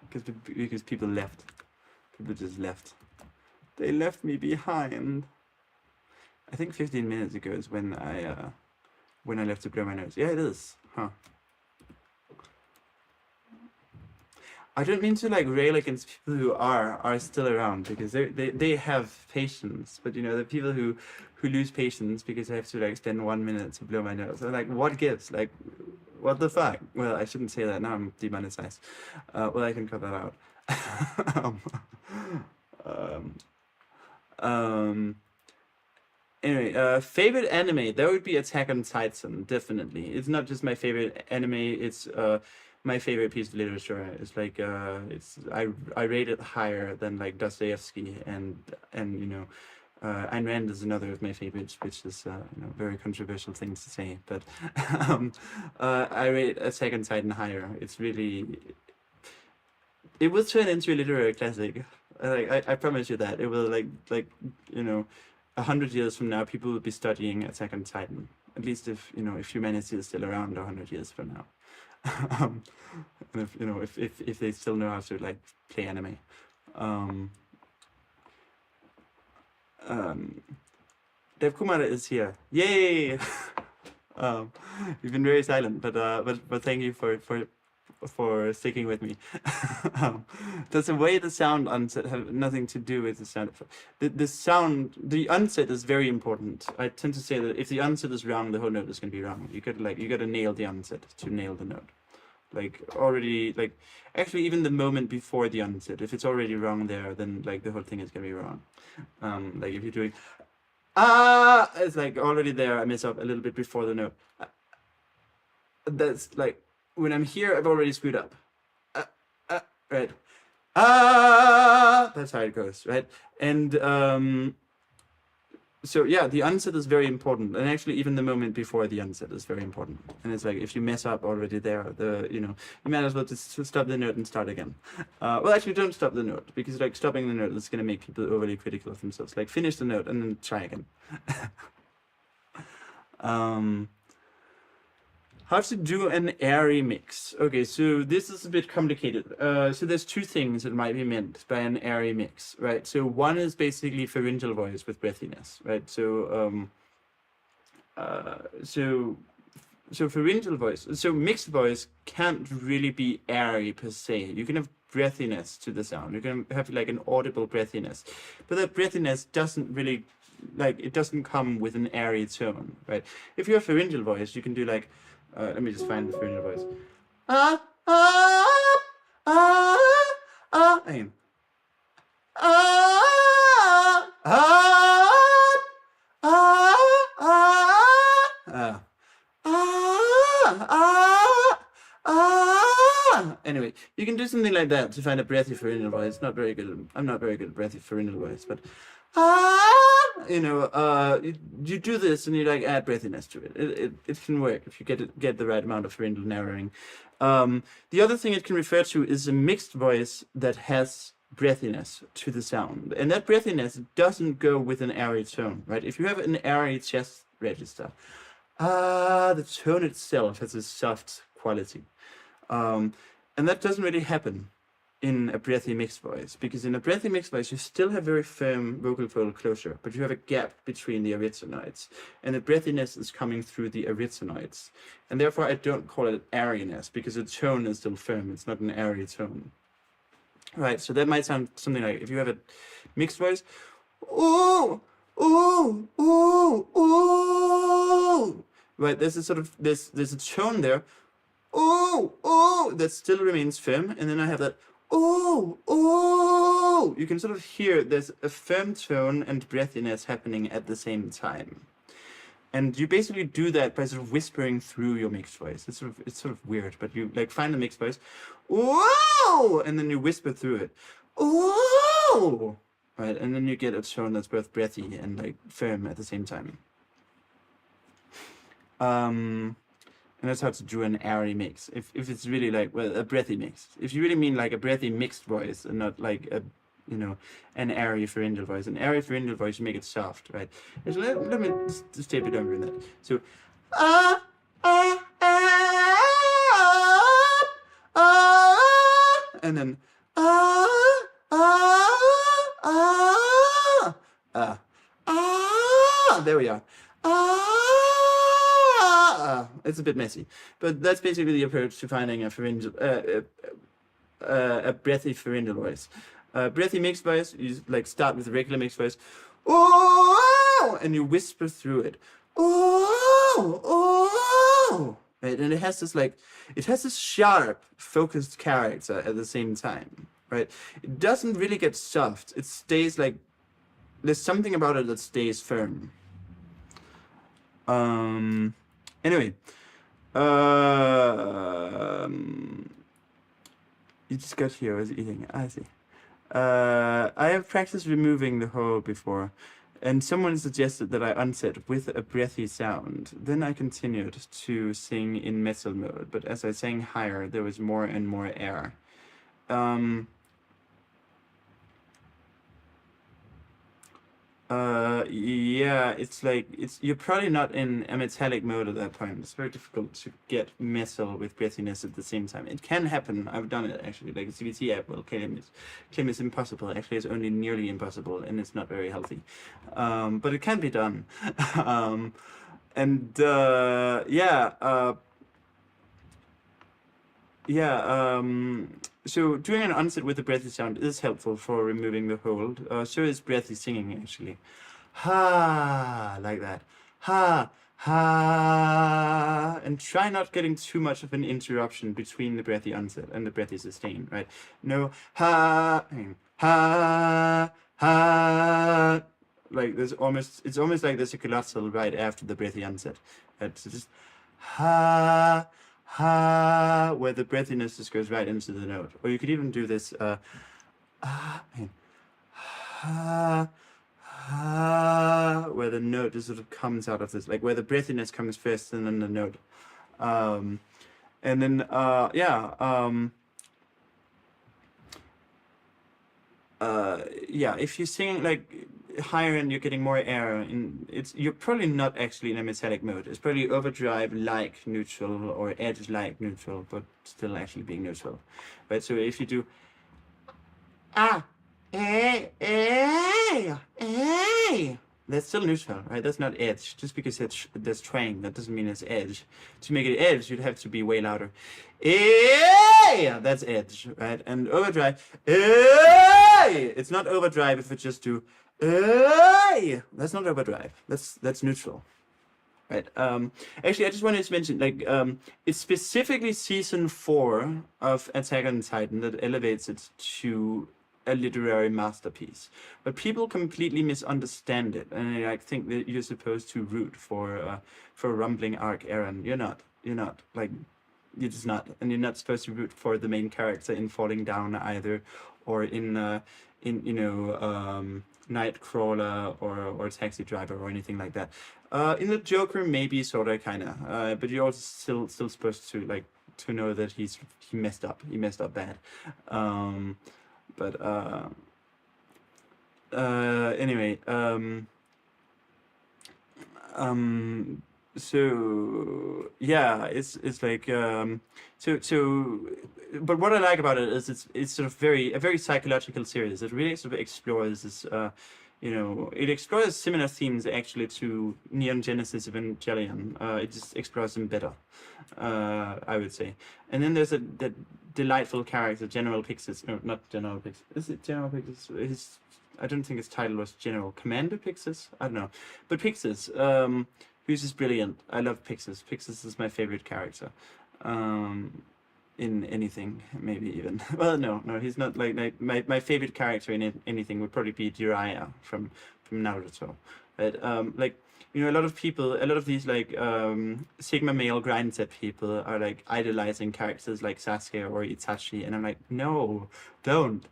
because people left. People just left. They left me behind. I think 15 minutes ago is when I left to blow my nose. Yeah, it is. Huh. I don't mean to like rail against people who are still around, because they have patience, but you know, the people who lose patience because they have to like spend 1 minute to blow my nose. I'm like, what gives? Like, what the fuck? Well, I shouldn't say that now. I'm demonetized. Well, I can cut that out. Anyway, favorite anime, that would be Attack on Titan, definitely. It's not just my favorite anime, it's my favorite piece of literature. It's like I rate it higher than like Dostoevsky and you know, Ayn Rand is another of my favorites, which is you know, very controversial thing to say, but I rate Attack on Titan higher. It's really, it will turn into a literary classic. I promise you that. It will like you know, 100 years from now, people will be studying Attack on Titan. At least if, you know, if humanity is still around 100 years from now. And if, you know, if they still know how to like play anime. Dev Kumar is here. Yay! You've been very silent, but thank you for sticking with me. Does the way the sound onset have nothing to do with the sound? The onset is very important. I tend to say that if the onset is wrong, the whole note is going to be wrong. You gotta nail the onset to nail the note. Like already, like actually even the moment before the onset, if it's already wrong there, then like the whole thing is gonna be wrong. Like if you're doing it's like already there. I mess up a little bit before the note. That's like when I'm here, I've already screwed up. Right. That's how it goes, right? And so yeah, the onset is very important, and actually even the moment before the onset is very important. And it's like if you mess up already there, you might as well just stop the note and start again. Well, actually, don't stop the note, because like stopping the note is going to make people overly critical of themselves. Like finish the note and then try again. How to do an airy mix? Okay, so this is a bit complicated. So there's two things that might be meant by an airy mix, right? So one is basically pharyngeal voice with breathiness, right? So pharyngeal voice, so mixed voice can't really be airy per se. You can have breathiness to the sound. You can have like an audible breathiness, but that breathiness doesn't really, like, it doesn't come with an airy tone, right? If you have pharyngeal voice, you can do like, let me just find the pharyngeal voice. Hang on. Anyway, you can do something like that to find a breathy pharyngeal voice. It's not very good. I'm not very good at breathy pharyngeal voice, but you do this and you like add breathiness to it. It can work if you get the right amount of pharyngeal narrowing. The other thing it can refer to is a mixed voice that has breathiness to the sound, and that breathiness doesn't go with an airy tone, right? If you have an airy chest register, the tone itself has a soft quality, and that doesn't really happen in a breathy mixed voice, because in a breathy mixed voice you still have very firm vocal fold closure, but you have a gap between the arytenoids, and the breathiness is coming through the arytenoids, and therefore I don't call it airiness, because the tone is still firm. It's not an airy tone, right? So that might sound something like, if you have a mixed voice, ooh, ooh, ooh, ooh, right? There's a sort of there's a tone there, ooh, ooh, that still remains firm, and then I have that ooh, ooh. You can sort of hear there's a firm tone and breathiness happening at the same time. And you basically do that by sort of whispering through your mixed voice. It's sort of weird, but you like find the mixed voice, ooh, and then you whisper through it, ooh, right? And then you get a tone that's both breathy and like firm at the same time. And that's how to do an airy mix. If it's really like, well, a breathy mix. If you really mean like a breathy mixed voice and not like a, an airy pharyngeal voice. An airy pharyngeal voice, you make it soft, right? So let me just tape it over in that. So, and then, there we are. It's a bit messy, but that's basically the approach to finding a pharyngeal, a breathy pharyngeal voice. Breathy mixed voice, you like start with a regular mixed voice, ooh, and you whisper through it, ooh, ooh, right? And it has this sharp, focused character at the same time, right? It doesn't really get soft. It stays like, there's something about it that stays firm. Anyway, you just got here. I was eating. I see. I have practiced removing the hole before, and someone suggested that I unset with a breathy sound. Then I continued to sing in metal mode, but as I sang higher, there was more and more air. Yeah, it's like, you're probably not in a metallic mode at that point. It's very difficult to get metal with breathiness at the same time. It can happen. I've done it actually. Like a CBT app will claim it's impossible. Actually, it's only nearly impossible, and it's not very healthy. But it can be done. So doing an onset with a breathy sound is helpful for removing the hold. So is breathy singing, actually. Ha, like that. Ha, ha. And try not getting too much of an interruption between the breathy onset and the breathy sustain, right? No, ha, ha, ha. Like it's almost like there's a glossal right after the breathy onset. It's just ha ha, where the breathiness just goes right into the note. Or you could even do this ha ha, where the note just sort of comes out of this, like where the breathiness comes first and then the note. And then if you're singing like higher and you're getting more air, you're probably not actually in a metallic mode. It's probably overdrive like neutral or edge like neutral, but still actually being neutral. Right? So if you do that's still neutral, right? That's not edge. Just because there's twang, that doesn't mean it's edge. To make it edge, you'd have to be way louder. That's edge, right? And overdrive, it's not overdrive if we just do that's not overdrive. That's neutral. Right. Actually, I just wanted to mention, like, it's specifically season 4 of Attack on Titan that elevates it to a literary masterpiece. But people completely misunderstand it, and they like think that you're supposed to root for rumbling arc Eren. You're not. Like, you're just not, and you're not supposed to root for the main character in Falling Down either, or in Nightcrawler or Taxi Driver or anything like that. In the Joker, maybe sorta kinda, but you're also still supposed to like to know that he messed up. He messed up bad. Anyway. So yeah, it's like but what I like about it is it's sort of a very psychological series. It really sort of explores this it explores similar themes actually to Neon Genesis Evangelion. It just explores them better, I would say. And then there's that delightful character, General Pixis. No, not General Pixis. Is it General Pixis? I don't think his title was General Commander Pixis. I don't know, but Pixis, who's just brilliant. I love Pixis. Pixis is my favorite character. In anything, maybe even. Well, no, he's not like my favorite character in anything would probably be Jiraiya from Naruto. But a lot of these like Sigma male grind set people are like idolizing characters like Sasuke or Itachi, and I'm like, no, don't.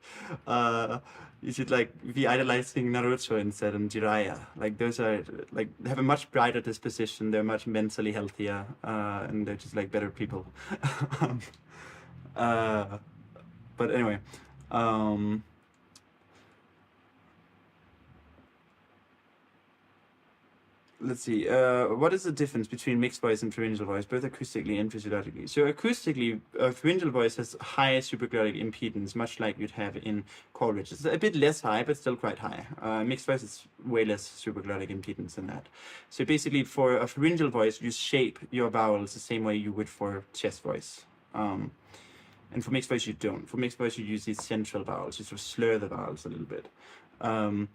You should like be idolizing Naruto instead and Jiraiya. Like those are like they have a much brighter disposition. They're much mentally healthier, and they're just like better people. But anyway, let's see. What is the difference between mixed voice and pharyngeal voice, both acoustically and physiologically? So acoustically, pharyngeal voice has high supraglottic impedance, much like you'd have in call ridges. It's a bit less high, but still quite high. Mixed voice is way less supraglottic impedance than that. So basically, for a pharyngeal voice, you shape your vowels the same way you would for chest voice. And for mixed voice, you don't. For mixed voice, you use these central vowels. You sort of slur the vowels a little bit. And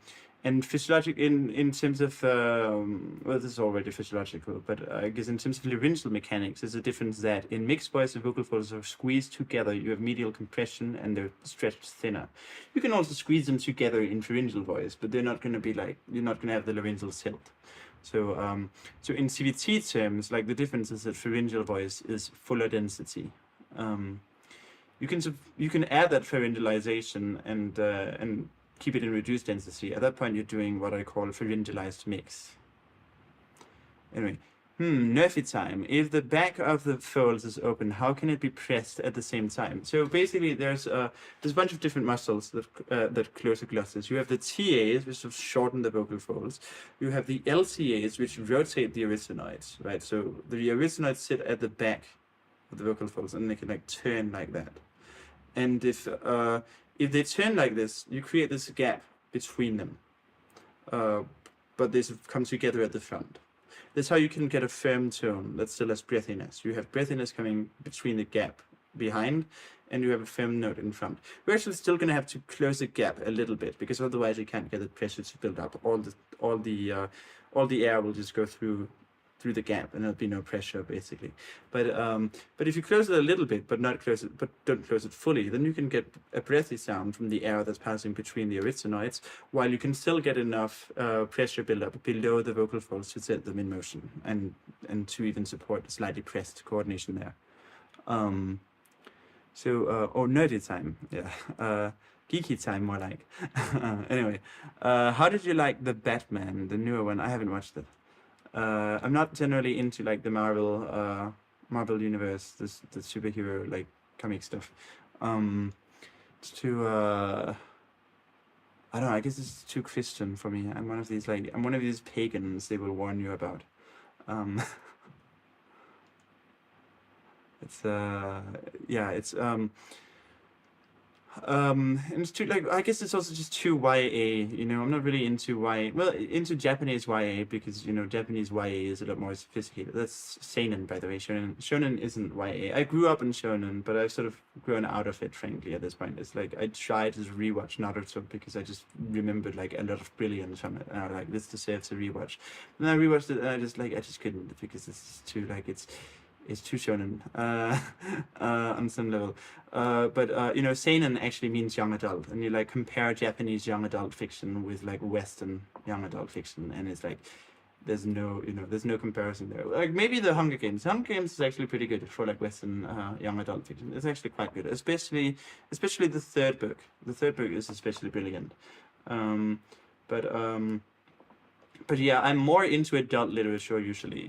physiologic in terms of this is already physiological, but I guess in terms of laryngeal mechanics, there's a difference that in mixed voice, the vocal folds are squeezed together. You have medial compression, and they're stretched thinner. You can also squeeze them together in pharyngeal voice, but they're not going to be like you're not going to have the laryngeal silt. So in CVT terms, like the difference is that pharyngeal voice is fuller density. You can add that pharyngalization and keep it in reduced density. At that point, you're doing what I call a pharyngalized mix. Anyway, nerfy time. If the back of the folds is open, how can it be pressed at the same time? So basically, there's a bunch of different muscles that close the glosses. You have the TAs, which sort of shorten the vocal folds. You have the LCAs, which rotate the arytenoids, right? So the arytenoids sit at the back of the vocal folds, and they can like turn like that. And if they turn like this, you create this gap between them, but they sort of come together at the front. That's how you can get a firm tone that still has breathiness. You have breathiness coming between the gap behind, and you have a firm note in front. We're actually still going to have to close the gap a little bit, because otherwise you can't get the pressure to build up. All the air will just go through through the gap, and there'll be no pressure basically. But if you close it a little bit, but don't close it fully, then you can get a breathy sound from the air that's passing between the arytenoids, while you can still get enough pressure buildup below the vocal folds to set them in motion, and to even support slightly pressed coordination there. Or nerdy time, yeah. Geeky time, more like. Anyway, how did you like the Batman, the newer one? I haven't watched it. I'm not generally into like the Marvel universe, the superhero like comic stuff. It's too I don't know. I guess it's too Christian for me. I'm one of these pagans they will warn you about. It's yeah, and it's too like I guess it's also just too YA. I'm not really into YA. Well, into Japanese YA because Japanese YA is a lot more sophisticated. That's seinen, by the way. Shonen isn't YA. I grew up in shonen, but I've sort of grown out of it. Frankly, at this point, it's like I tried to rewatch Naruto because I just remembered like a lot of brilliance from it, and I was like, this deserves a rewatch. And I rewatched it, and I just couldn't because it's too like it's too shonen on some level. But seinen actually means young adult, and you like compare Japanese young adult fiction with like Western young adult fiction, and it's like there's no comparison there. Like maybe the Hunger Games. Hunger Games is actually pretty good for like Western young adult fiction. It's actually quite good, especially the third book. The third book is especially brilliant. But yeah, I'm more into adult literature usually.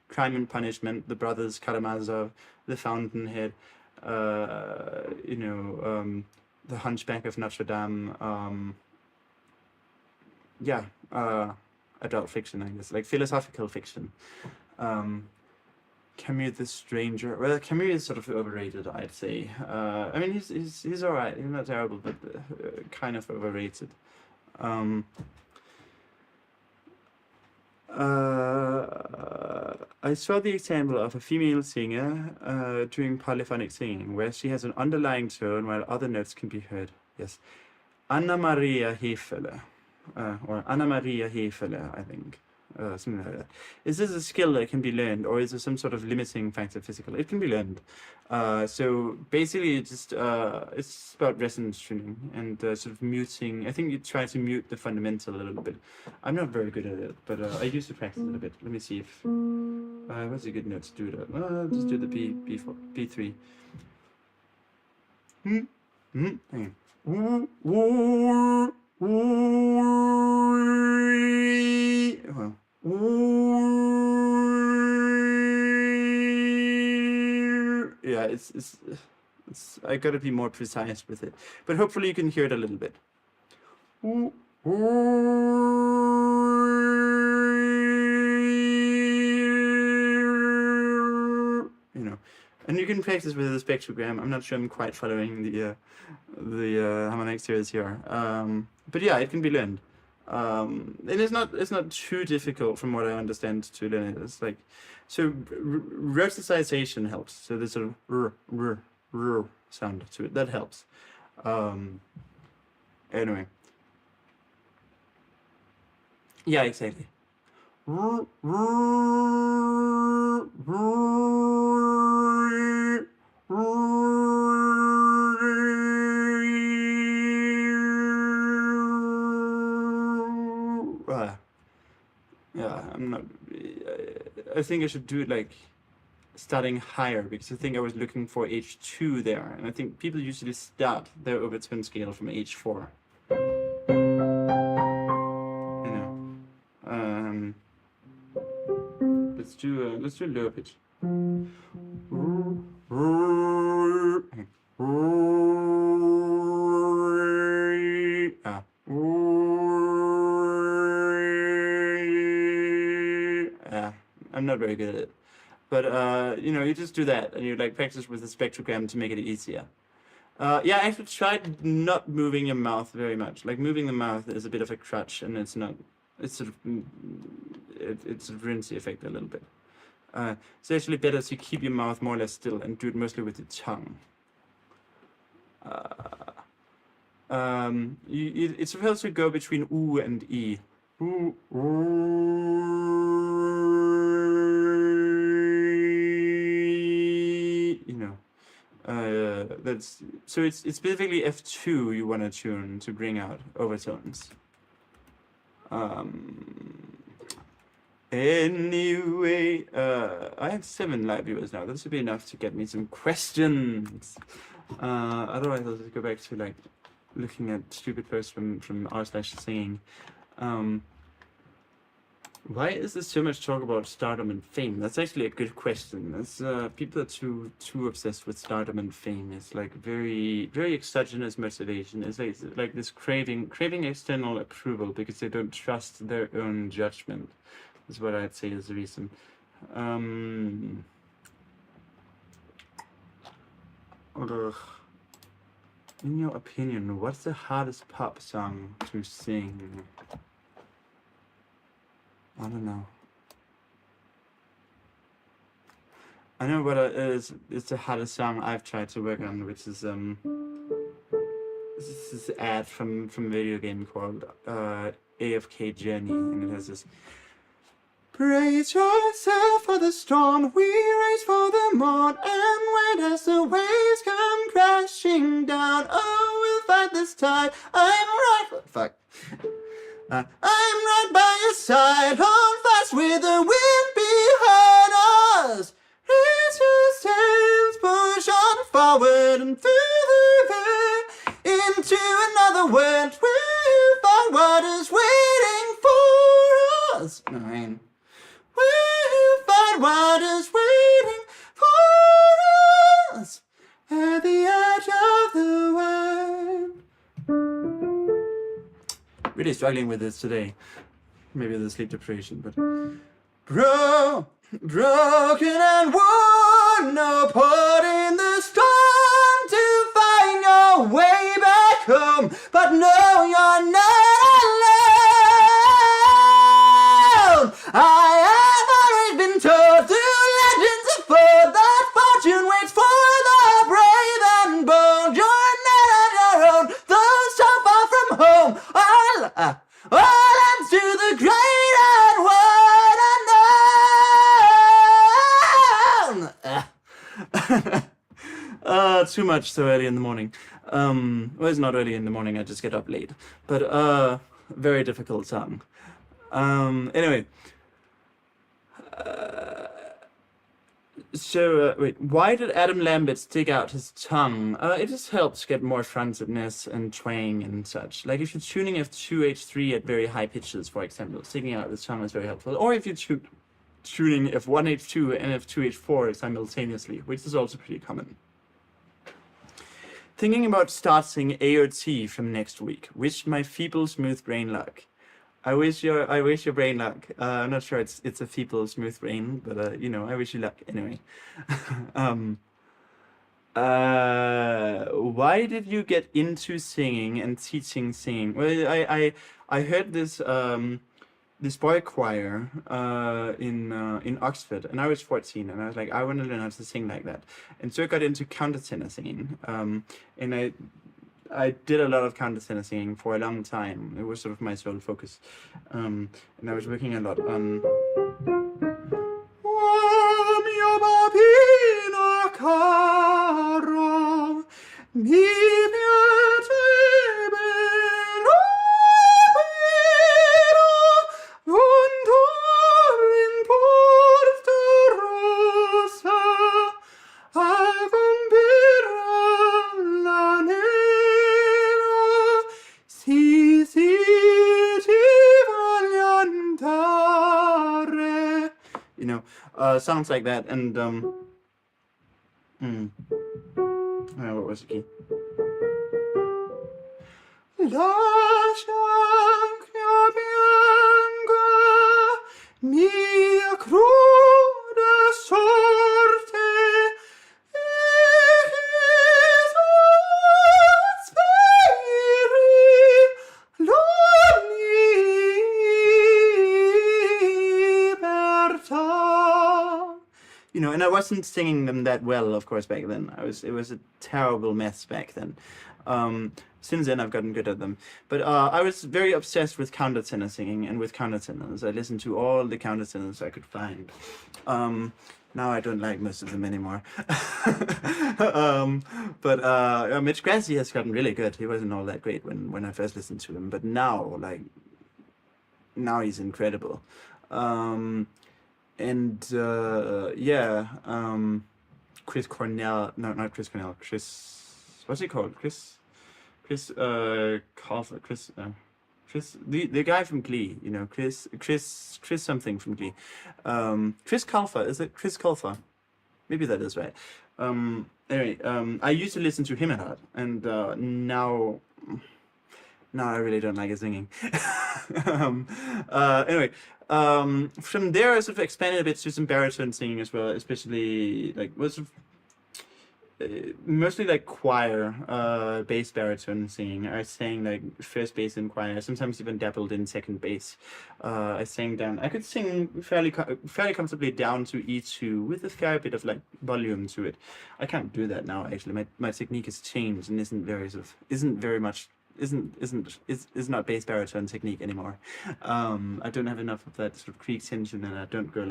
Crime and Punishment, The Brothers Karamazov, The Fountainhead, The Hunchback of Notre Dame. Adult fiction, I guess, like philosophical fiction. Camus the Stranger. Well, Camus is sort of overrated, I'd say. I mean, he's alright. He's not terrible, but kind of overrated. I saw the example of a female singer doing polyphonic singing, where she has an underlying tone while other notes can be heard. Yes, Anna Maria Hefele, or Anna Maria Hefele, I think. Something like that. Is this a skill that can be learned, or is there some sort of limiting factor physical? It can be learned. So basically, it's about resonance tuning and sort of muting. I think you try to mute the fundamental a little bit. I'm not very good at it, but I used to practice it a bit. Let me see if what's a good note to do that. Just do the B4, B3. Hang on. Yeah, it's I gotta be more precise with it, but hopefully you can hear it a little bit. And you can practice with the spectrogram. I'm not sure I'm quite following the harmonic series here, but yeah, it can be learned. And it's not too difficult from what I understand to learn it. It's like, so rhoticization helps. So there's sort of r sound to it. That helps. Anyway. Yeah, exactly. Yeah, I think I should do it like starting higher, because I think I was looking for H2 there, and I think people usually start their overtone scale from H4. Let's do low pitch. I'm not very good at it, but you just do that, and you like practice with the spectrogram to make it easier. Yeah, I actually tried not moving your mouth very much. Like moving the mouth is a bit of a crutch, and it's sort of ruins the effect a little bit. It's actually better to keep your mouth more or less still and do it mostly with the tongue. It's supposed to go between oo and e. Ooh, ooh. that's so it's specifically F2 you want to tune to bring out overtones. Anyway, I have 7 live viewers now. That should be enough to get me some questions. Otherwise, I'll just go back to like looking at stupid posts from r/singing. Why is there so much talk about stardom and fame? That's actually a good question. It's, people are too obsessed with stardom and fame. It's like very exogenous motivation. It's like this craving external approval because they don't trust their own judgment. Is what I'd say is the reason. In your opinion, what's the hardest pop song to sing? I don't know. I know what is the hardest song I've tried to work on, which is this is an ad from a video game called AFK Journey, and it has this. Brace yourself for the storm, we race for the morn, and when as the waves come crashing down, oh, we'll fight this tide. I'm right. Fuck. I'm right by your side, hold fast with the wind behind us. Raise your sails, push on forward and through the rain, into another world where you find what is waiting for us. Nine. Where you find what is waiting for us at the edge of the world. Really struggling with this today. Maybe the sleep deprivation, but broken and worn, no port in the storm to find your way back home. But no, you're not alone. I have always been told through legends of old that fortune waits for the brave and bold. You're not on your own, though so far from home. All ends to the great and wide unknown. Too much so early in the morning. Well, it's not early in the morning, I just get up late. But very difficult song. Anyway. Wait, why did Adam Lambert stick out his tongue? It just helps get more frontedness and twang and such. Like if you're tuning F2, H3 at very high pitches, for example, sticking out the tongue is very helpful. Or if you're tuning F1, H2 and F2, H4 simultaneously, which is also pretty common. Thinking about starting AOT from next week. Wish my feeble smooth brain luck. I wish your brain luck. I'm not sure it's a feeble smooth brain, but you know, I wish you luck anyway. Why did you get into singing and teaching singing? Well, I heard this this boy choir in Oxford, and I was 14, and I was like, I want to learn how to sing like that, and so I got into countertenor singing, and I did a lot of countertenor singing for a long time. It was sort of my sole focus, and I was working a lot on. Sounds like that, and what was the key? Mia cruda sorte You know, and I wasn't singing them that well, of course, back then. It was a terrible mess back then. Since then, I've gotten good at them. But I was very obsessed with countertenor singing and with countertenors. I listened to all the countertenors I could find. Now I don't like most of them anymore. But Mitch Grassi has gotten really good. He wasn't all that great when I first listened to him, but now he's incredible. Chris Cornell, no, not Chris Cornell, what's he called? Chris Colfer, the guy from Glee, you know, Chris something from Glee. Chris Colfer, is it Chris Colfer? Maybe that is right. Anyway, I used to listen to him a lot, and now I really don't like his singing. Anyway, from there I sort of expanded a bit to some baritone singing as well, especially like mostly like choir, bass baritone singing. I sang like first bass in choir, sometimes even dabbled in second bass. I sang down. I could sing fairly comfortably down to E2 with a fair bit of like volume to it. I can't do that now actually. My technique has changed and is not bass baritone technique anymore. I don't have enough of that sort of creak tension, and I don't go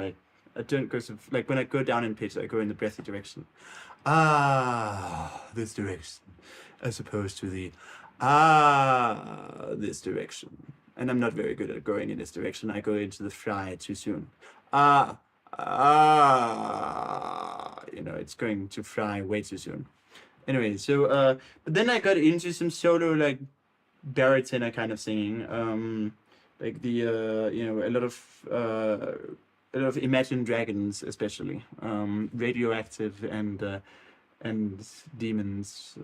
sort of like when I go down in pitch, I go in the breathy direction. This direction, as opposed to the this direction. And I'm not very good at going in this direction. I go into the fry too soon. You know, it's going to fry way too soon. Anyway, so but then I got into some solo like baritone kind of singing, like the you know, a lot of Imagine Dragons, especially Radioactive and Demons,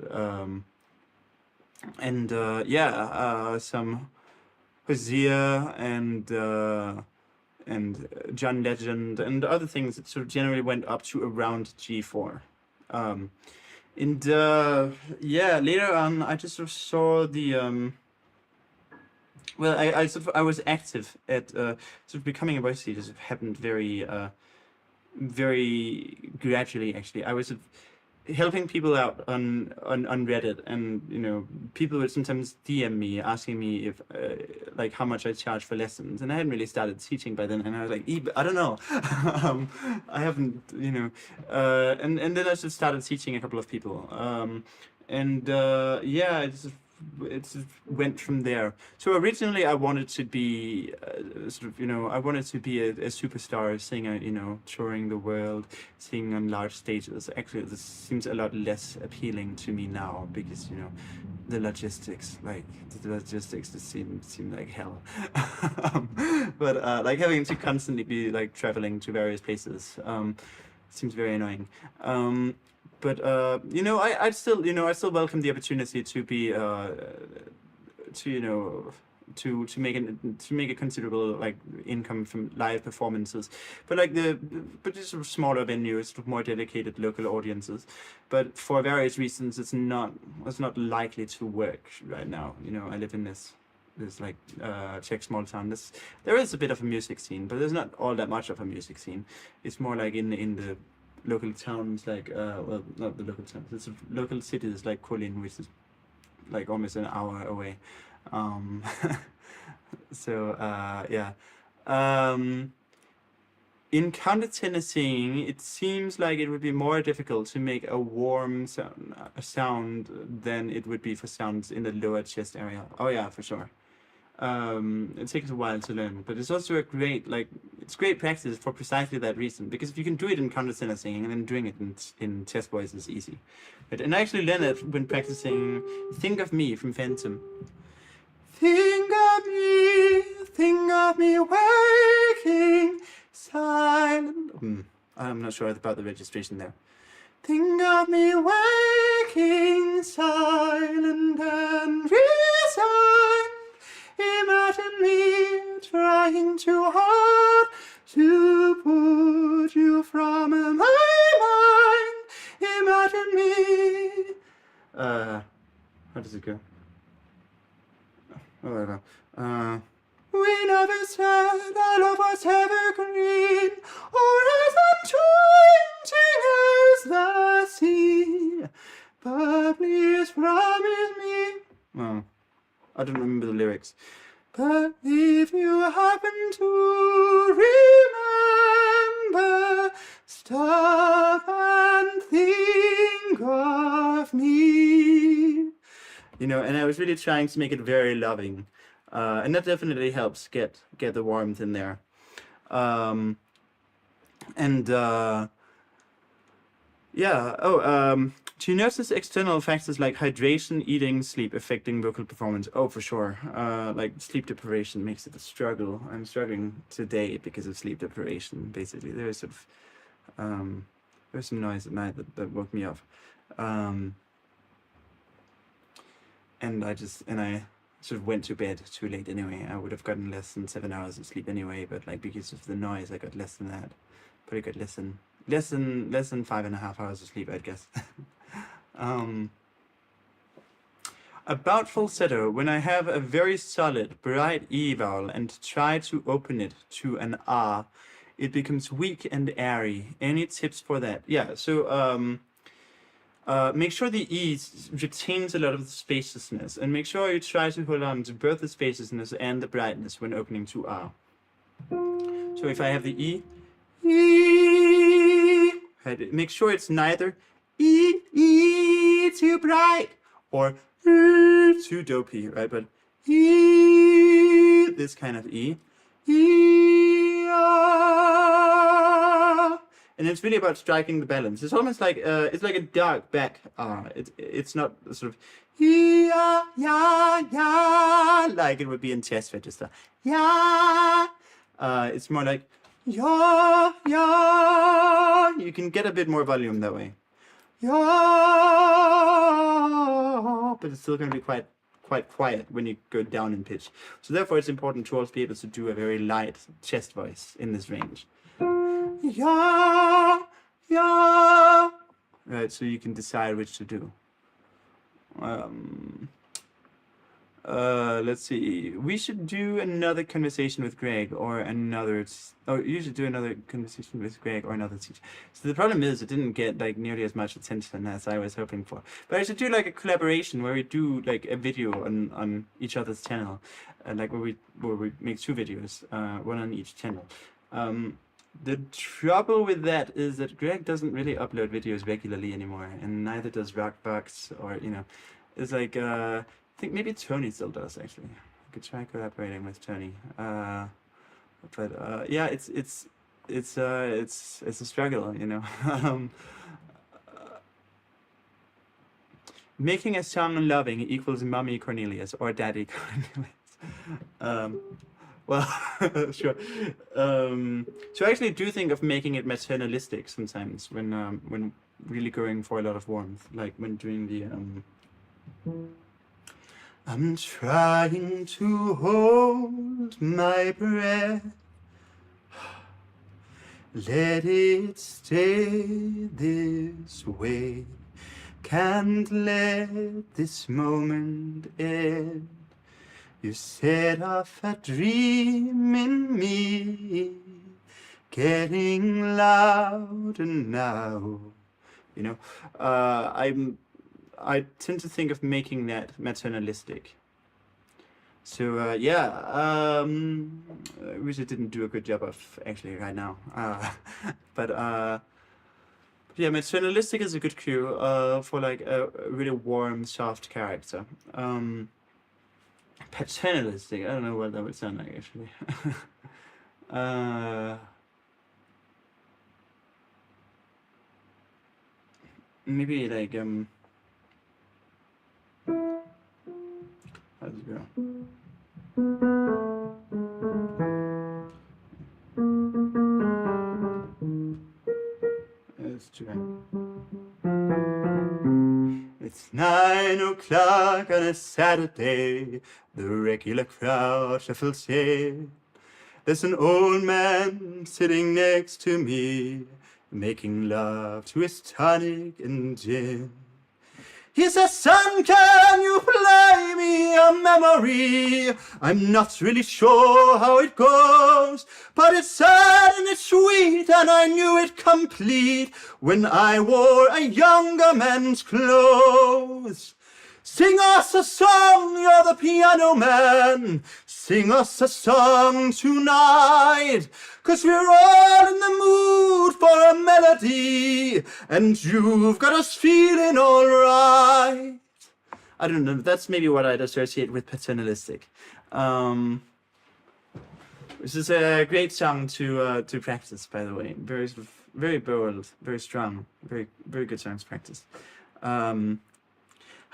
some Hosea and John Legend and other things that sort of generally went up to around G4. Later on, I just sort of saw the I was active at sort of becoming a voice teacher. It happened very gradually. Actually, I was sort of helping people out on Reddit, and you know, people would sometimes DM me asking me if like how much I charge for lessons, and I hadn't really started teaching by then, and I was like, I don't know. I haven't, you know, and then I just started teaching a couple of people, it just went from there. So originally I wanted to be I wanted to be a superstar singer, you know, touring the world, singing on large stages. Actually, this seems a lot less appealing to me now because, you know, the logistics just seem like hell. But like having to constantly be like traveling to various places seems very annoying. But you know, I still welcome the opportunity to be to make a considerable like income from live performances, but just sort of smaller venues, sort of more dedicated local audiences. But for various reasons, it's not likely to work right now. You know, I live in this like Czech small town. There is a bit of a music scene, but there's not all that much of a music scene. It's more like in the local towns, like well, not the local towns, it's local cities like Kolin, which is like almost an hour away. In countertenor singing, it seems like it would be more difficult to make a warm sound than it would be for sounds in the lower chest area. Oh yeah, for sure. It takes a while to learn, but it's also it's great practice for precisely that reason, because if you can do it in countertenor singing, and then doing it in chest voice is easy. And I actually learned it when practicing Think of Me from Phantom. Think of me waking, silent. I'm not sure about the registration there. Think of me waking, silent and resigned. Imagine me trying too hard to put you from my mind. Imagine me. How does it go? Oh, I don't know. We never said our love was evergreen, or as I'm trying raging as the sea, but please promise me. Oh, I don't remember the lyrics. But if you happen to remember, stop and think of me. You know, and I was really trying to make it very loving. And that definitely helps get the warmth in there. Yeah. Do you notice external factors like hydration, eating, sleep affecting vocal performance? Oh, for sure. Like sleep deprivation makes it a struggle. I'm struggling today because of sleep deprivation. Basically, there's sort of there's some noise at night that woke me up, and I sort of went to bed too late anyway. I would have gotten less than 7 hours of sleep anyway, but like because of the noise, I got less than that. Probably got less than 5.5 hours of sleep, I'd guess. About falsetto, when I have a very solid, bright E vowel and try to open it to an R, it becomes weak and airy. Any tips for that? Yeah, so make sure the E retains a lot of the spaciousness, and make sure you try to hold on to both the spaciousness and the brightness when opening to R. So if I have the E, make sure it's neither E too bright or too dopey, right? But this kind of E, and it's really about striking the balance. It's almost like it's like a dark back R. It's not sort of like it would be in chest register. It's more like yeah. You can get a bit more volume that way. Yeah, but it's still going to be quite quiet when you go down in pitch. So therefore, it's important to also be able to do a very light chest voice in this range. Yeah. Right, so you can decide which to do. Let's see. We should do another conversation with Greg or another. You should do another conversation with Greg or another teacher. So the problem is, it didn't get like nearly as much attention as I was hoping for. But I should do like a collaboration where we do like a video on each other's channel, like where we make 2 videos, one on each channel. The trouble with that is that Greg doesn't really upload videos regularly anymore, and neither does Rockbox, or it's like I think maybe Tony still does actually. I could try collaborating with Tony. But yeah, it's a struggle, Making a song loving equals Mommy Cornelius or Daddy Cornelius. Well, sure. So I actually do think of making it maternalistic sometimes when really going for a lot of warmth, like when doing the I'm trying to hold my breath, let it stay this way, can't let this moment end. You set off a dream in me, getting louder now. I tend to think of making that maternalistic. So yeah, I wish I didn't do a good job of actually right now. But yeah, maternalistic is a good cue for like a really warm, soft character. Paternalistic, I don't know what that would sound like actually. Maybe like how does it go? Let's try. It's 9 o'clock on a Saturday, the regular crowd shuffles in. There's an old man sitting next to me, making love to his tonic and gin. He says, son, can you play me a memory. I'm not really sure how it goes, but it's sad and it's sweet, and I knew it complete when I wore a younger man's clothes. Sing us a song, you're the piano man. Sing us a song tonight, 'cause we're all in the mood for a melody, and you've got us feeling alright. I don't know, that's maybe what I'd associate with paternalistic. This is a great song to practice, by the way. Very, very bold, very strong, very, very good song to practice.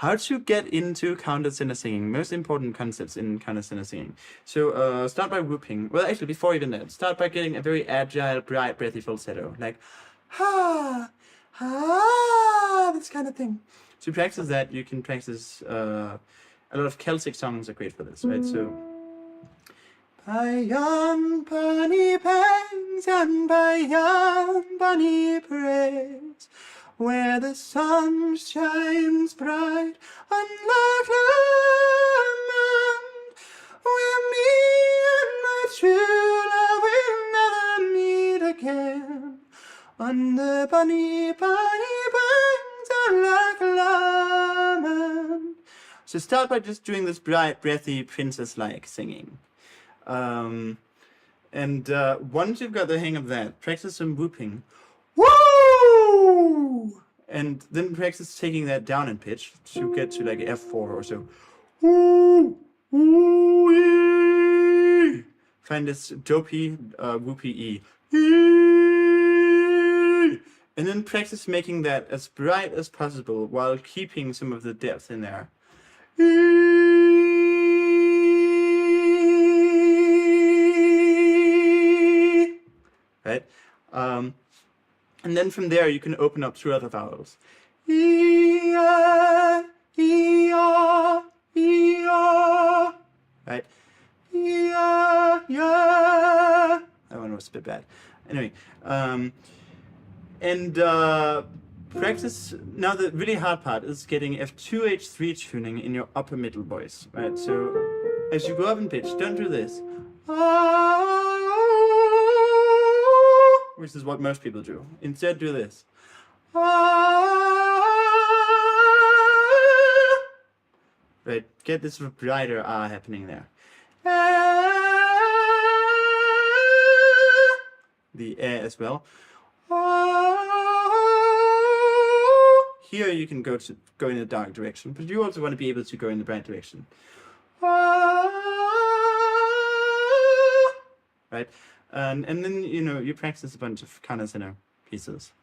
How to get into countertenor singing. Most important concepts in countertenor singing. So start by whooping. Well, actually, before even that, start by getting a very agile, bright, breathy falsetto, like ha, ha, this kind of thing. To practice that, you can practice a lot of Celtic songs are great for this, right? So by yon bonny banks and by yon bonny braes, where the sun shines bright on Loch Lomond, where me and my true love will never meet again, on the bonny, bonny banks of Loch Lomond. So start by just doing this bright, breathy, princess-like singing. And once you've got the hang of that, practice some whooping. Woo! And then practice taking that down in pitch to get to like F4 or so. Woo! Woo-wee! Find this dopey, whoopy E. E! And then practice making that as bright as possible while keeping some of the depth in there. Right? And then from there you can open up two other vowels. E-A, E-A, E-A. Right? E-A, yeah. That one was a bit bad. Anyway, practice, now the really hard part is getting F2, H3 tuning in your upper middle voice, right? So as you go up in pitch, don't do this, which is what most people do. Instead, do this. Right, get this brighter ah happening there. The air as well. Here you can go in the dark direction, but you also want to be able to go in the bright direction. Right? And then, you know, you practice a bunch of countertenor pieces.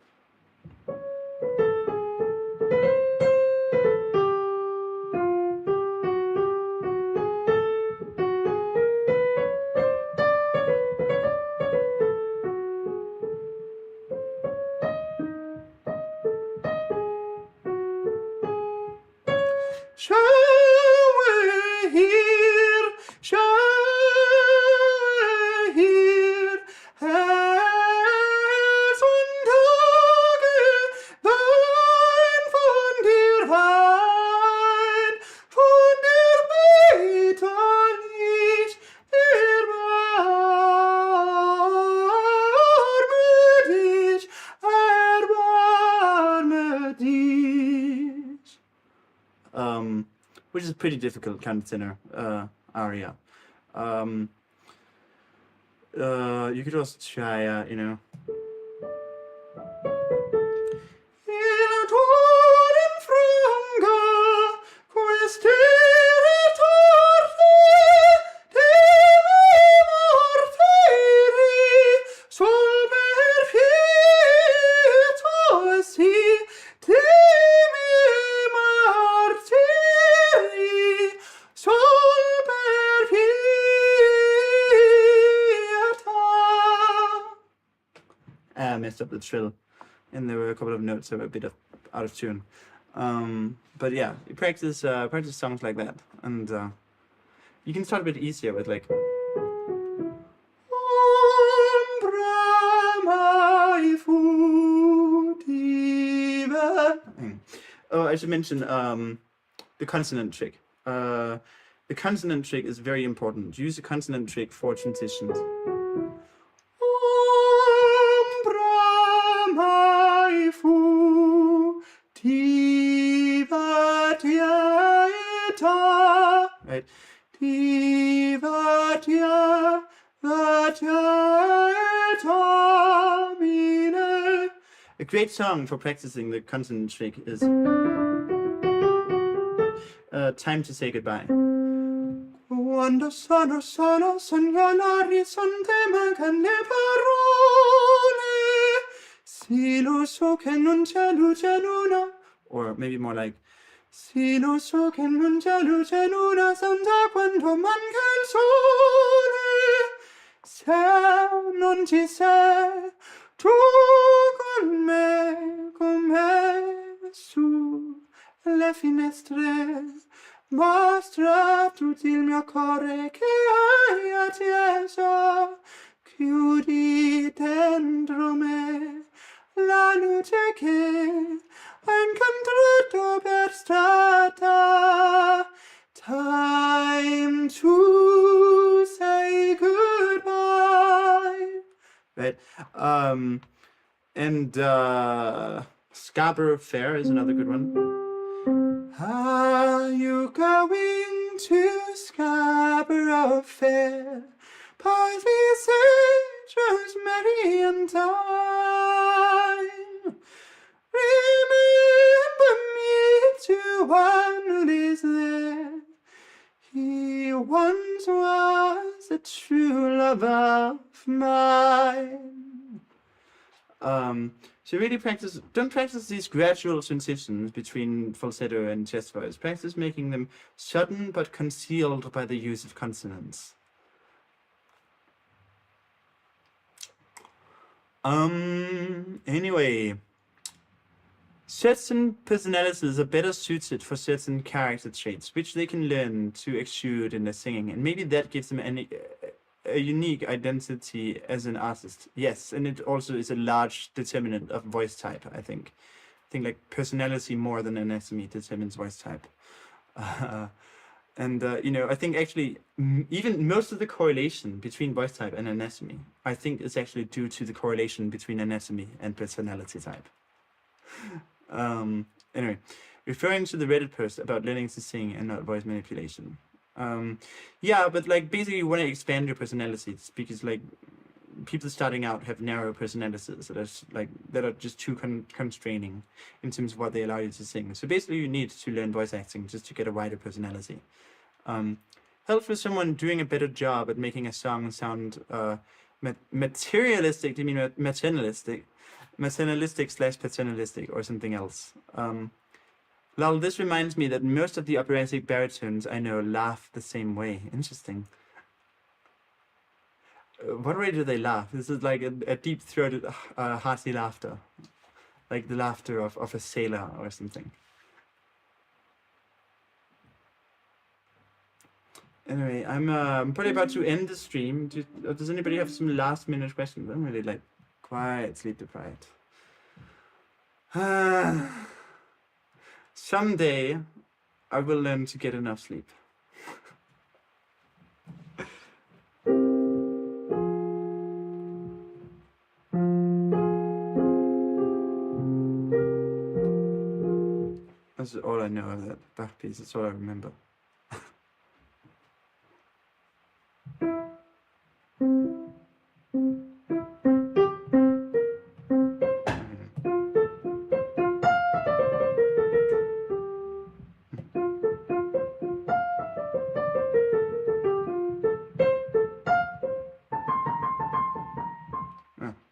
Shall we hear, shall we hear, Herr von Tage, Wein von dir Wein, von der Beter nicht erbarme dich. Which is a pretty difficult countertenor aria. You could also try, you know. Il tuoren frunga, queste ritorte, te morteri, sol per pieto si, te I messed up the trill, and there were a couple of notes that were a bit out of tune. But yeah, you practice songs like that, and you can start a bit easier with like. Oh, I should mention the consonant trick. The consonant trick is very important. Use the consonant trick for transitions. Right? A great song for practicing the consonant trick is Time to Say Goodbye. Quando sono solo sogno all'orizzonte mancano le parole. Sì, lo so che non c'è luce luna. Or maybe more like sì, lo so che non c'è luce luna senza quando manca il sole. Se non ci sei tu con me su le finestre. Mostra tutto il mio cuore che hai acceso, chiudi dentro me la luce che hai incontrato per strada. Time to say goodbye. Right. And Scarborough Fair is another good one. Are you going to Scarborough Fair? Parsley, sage, rosemary and thyme. Remember me to one who is there. He once was a true love of mine. So really don't practice these gradual transitions between falsetto and chest voice. Practice making them sudden but concealed by the use of consonants. Anyway, certain personalities are better suited for certain character traits, which they can learn to exude in their singing, and maybe that gives them a unique identity as an artist. Yes, and it also is a large determinant of voice type, I think. I think like personality more than anatomy determines voice type. I think actually even most of the correlation between voice type and anatomy, I think is actually due to the correlation between anatomy and personality type. Anyway, referring to the Reddit post about learning to sing and not voice manipulation. Yeah, but like basically you want to expand your personalities, because like people starting out have narrow personalities that are just too constraining in terms of what they allow you to sing. So basically you need to learn voice acting just to get a wider personality. Helps with someone doing a better job at making a song sound materialistic. Do you mean maternalistic? Maternalistic/paternalistic or something else. Lol, this reminds me that most of the operatic baritones I know laugh the same way. Interesting. What way do they laugh? This is like a deep-throated, hearty laughter. Like the laughter of a sailor or something. Anyway, I'm probably about to end the stream. Does anybody have some last-minute questions? I'm really like quite sleep-deprived. Someday, I will learn to get enough sleep. That's all I know of that Bach piece. That's all I remember.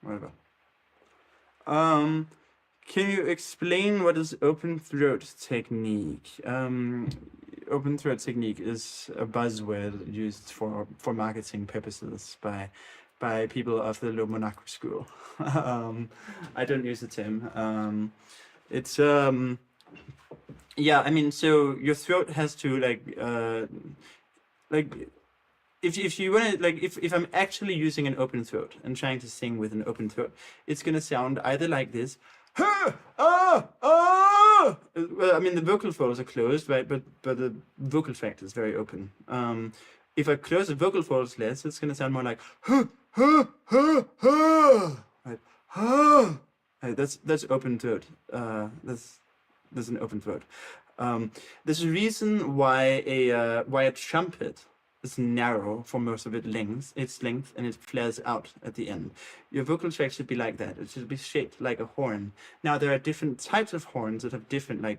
Whatever. Can you explain what is open throat technique? Open throat technique is a buzzword used for marketing purposes by people of the Low Monaco school. I don't use the term. It's yeah, I mean, so your throat has to if you want to, like, if I'm actually using an open throat and trying to sing with an open throat, it's gonna sound either like this, Well, I mean, the vocal folds are closed, right? But the vocal tract is very open. If I close the vocal folds less, it's gonna sound more like right? Right, that's open throat. That's an open throat. There's a reason why a trumpet is narrow for most of its length, and it flares out at the end. Your vocal tract should be like that. It should be shaped like a horn. Now there are different types of horns that have different that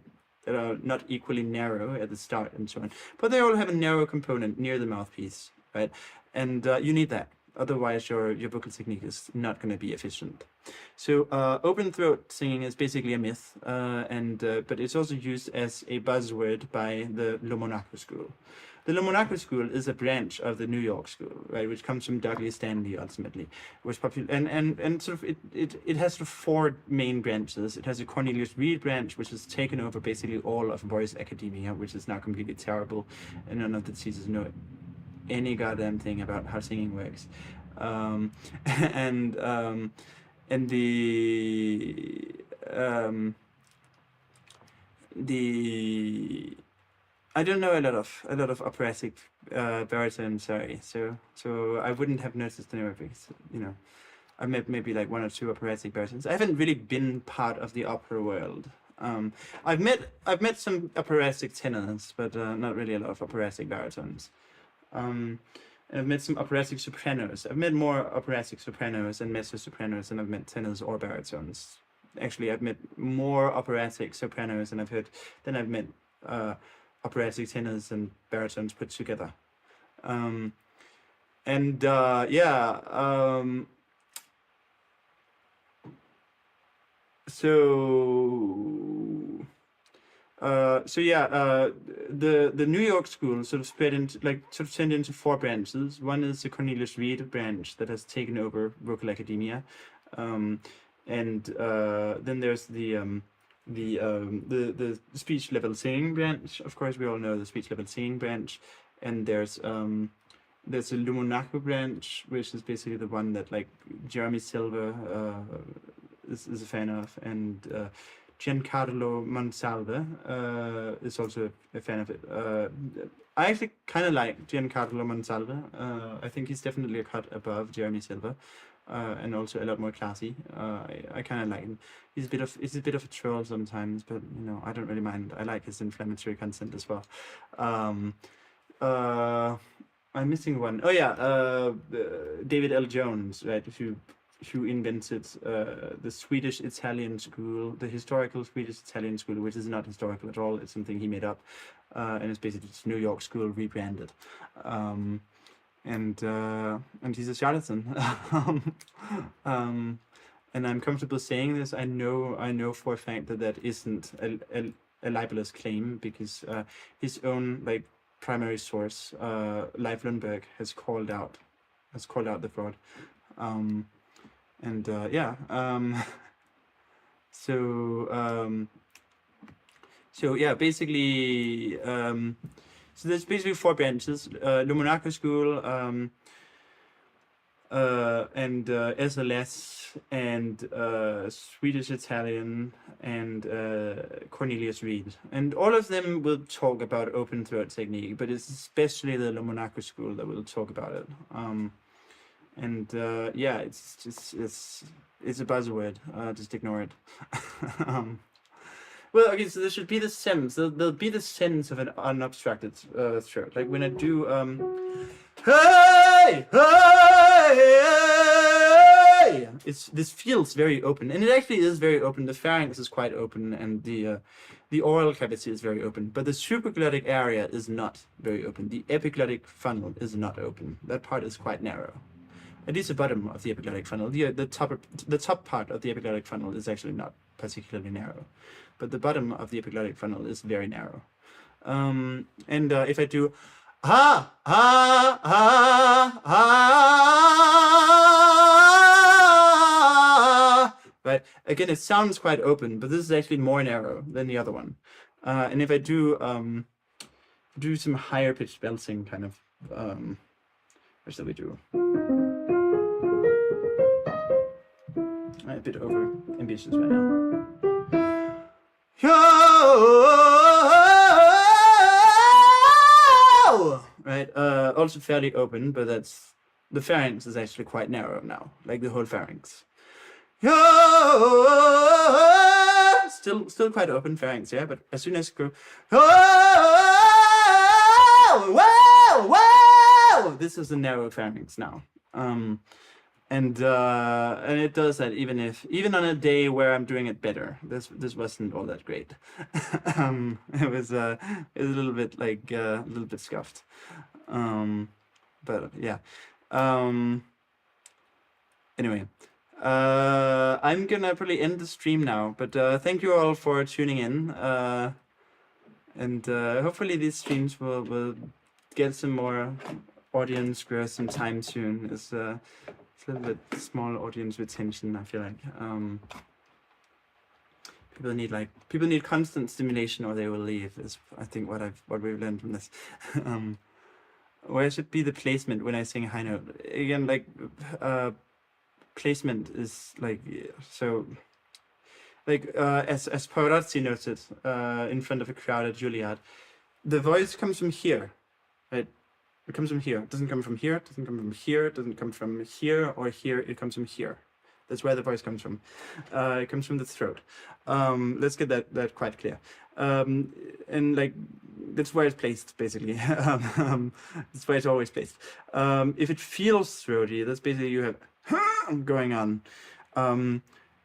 are not equally narrow at the start and so on, but they all have a narrow component near the mouthpiece, right? And you need that. Otherwise, your vocal technique is not going to be efficient. So open throat singing is basically a myth, but it's also used as a buzzword by the Le Monaco school. The Le Monaco school is a branch of the New York school, right, which comes from Douglas Stanley ultimately. Was popular and sort of it has sort of four main branches. It has a Cornelius Reed branch, which has taken over basically all of voice academia, which is now completely terrible, and none of the teachers know any goddamn thing about how singing works. And the I don't know a lot of operatic baritone, sorry. So I wouldn't have noticed anyway because I met maybe like one or two operatic baritones. I haven't really been part of the opera world. I've met some operatic tenors, but not really a lot of operatic baritones. I've met some operatic sopranos. I've met more operatic sopranos and mezzo sopranos than I've met tenors or baritones. Actually, I've met more operatic sopranos than I've met operatic tenors and baritones put together. The New York school sort of turned into four branches. One is the Cornelius Reed branch that has taken over vocal academia, and then there's the speech level singing branch. Of course, we all know the speech level singing branch, and there's the Le Monaco branch, which is basically the one that like Jeremy Silver is a fan of, and Giancarlo Monsalve is also a fan of it. I actually kind of like Giancarlo Monsalve. I think he's definitely a cut above Jeremy Silver, and also a lot more classy. I kind of like him. He's a bit of a troll sometimes, but I don't really mind. I like his inflammatory content as well. I'm missing one. Oh yeah, David L. Jones, right? Who invented the Swedish-Italian school, the historical Swedish-Italian school, which is not historical at all. It's something he made up, and it's basically just New York school rebranded. And he's a charlatan. And I'm comfortable saying this. I know for a fact that isn't a libelous claim, because his own primary source, Leif Lundberg, has called out the fraud. Basically, so there's basically four branches: Le Monaco school, and SLS, and Swedish Italian, and Cornelius Reed, and all of them will talk about open throat technique, but it's especially the Le Monaco school that will talk about it. It's a buzzword. Just ignore it. Well, okay, so there should be the sense. There'll be the sense of an unobstructed throat. Like when I do hey, hey, hey. This feels very open, and it actually is very open. The pharynx is quite open, and the oral cavity is very open, but the supraglottic area is not very open. The epiglottic funnel is not open. That part is quite narrow. At least the bottom of the epiglottic funnel. The top part of the epiglottic funnel is actually not particularly narrow, but the bottom of the epiglottic funnel is very narrow. If I do ha ha ha ha, right, again it sounds quite open, but this is actually more narrow than the other one. And if I do some higher pitched belting kind of, what shall we do? I'm a bit over ambitious right now. Yeah! Right, also fairly open, but that's, the pharynx is actually quite narrow now, like the whole pharynx. Still quite open pharynx, yeah, but as soon as you go, this is a narrow pharynx now. And it does that even on a day where I'm doing it better. This wasn't all that great. It was a little bit like a little bit scuffed. But yeah. Anyway, I'm gonna probably end the stream now. But thank you all for tuning in. And hopefully these streams will get some more audience growth sometime soon. It's a little bit small audience retention, I feel like. People need constant stimulation or they will leave, is I think what we've learned from this. Where should be the placement when I sing high note? Again, like placement is like, so like as Pavarotti noted in front of a crowd at Juilliard, the voice comes from here, right? It comes from here. It doesn't come from here. It doesn't come from here. It doesn't come from here or here. It comes from here. That's where the voice comes from. It comes from the throat. Let's get that quite clear. And like that's where it's placed, basically. That's where it's always placed. If it feels throaty, that's basically you have going on.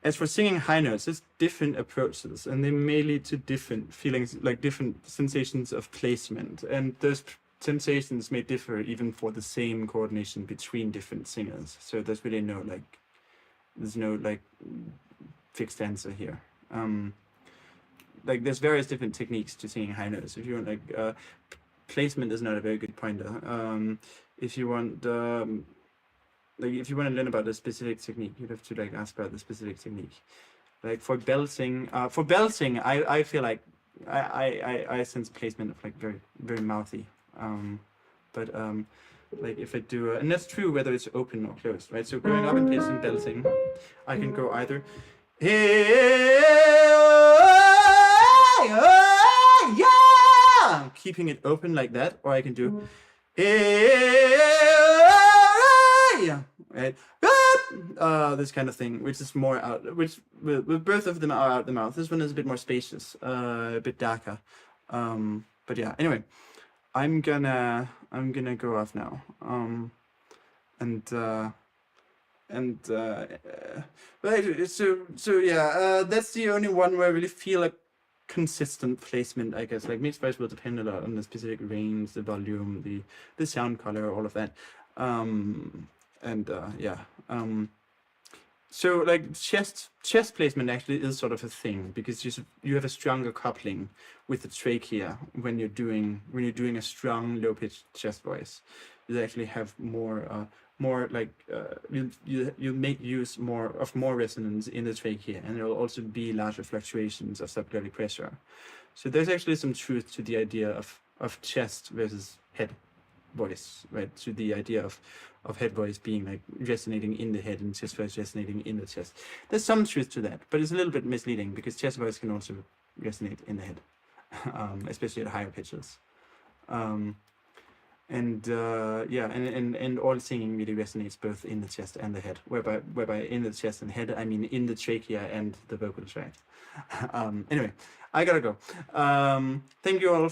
As for singing high notes, there's different approaches, and they may lead to different feelings, like different sensations of placement, and those sensations may differ even for the same coordination between different singers. So there's really no fixed answer here. Like there's various different techniques to singing high notes. If you want like placement is not a very good pointer. If you want like if you want to learn about a specific technique, you'd have to like ask about the specific technique. Like for belting, I feel like I sense placement of like very, very mouthy. But like if I do, and that's true whether it's open or closed, right? So going up in place and belting, I can go either keeping it open like that, or I can do right, this kind of thing, which is more out, which both of them are out the mouth. This one is a bit more spacious, a bit darker. But yeah, anyway, I'm gonna go off now. Right, so yeah, that's the only one where I really feel a consistent placement, I guess. Like mixed voice will depend a lot on the specific range, the volume, the sound color, all of that. Yeah. So like chest placement actually is sort of a thing, because you have a stronger coupling with the trachea when you're doing a strong low pitched chest voice. You actually have more like you make use more resonance in the trachea, and there will also be larger fluctuations of subglottic pressure. So there's actually some truth to the idea of chest versus head voice, right? To the idea of head voice being like resonating in the head and chest voice resonating in the chest. There's some truth to that, but it's a little bit misleading because chest voice can also resonate in the head, especially at higher pitches. Yeah, and all singing really resonates both in the chest and the head, whereby in the chest and head I mean in the trachea and the vocal tract. Anyway, I gotta go. Thank you all for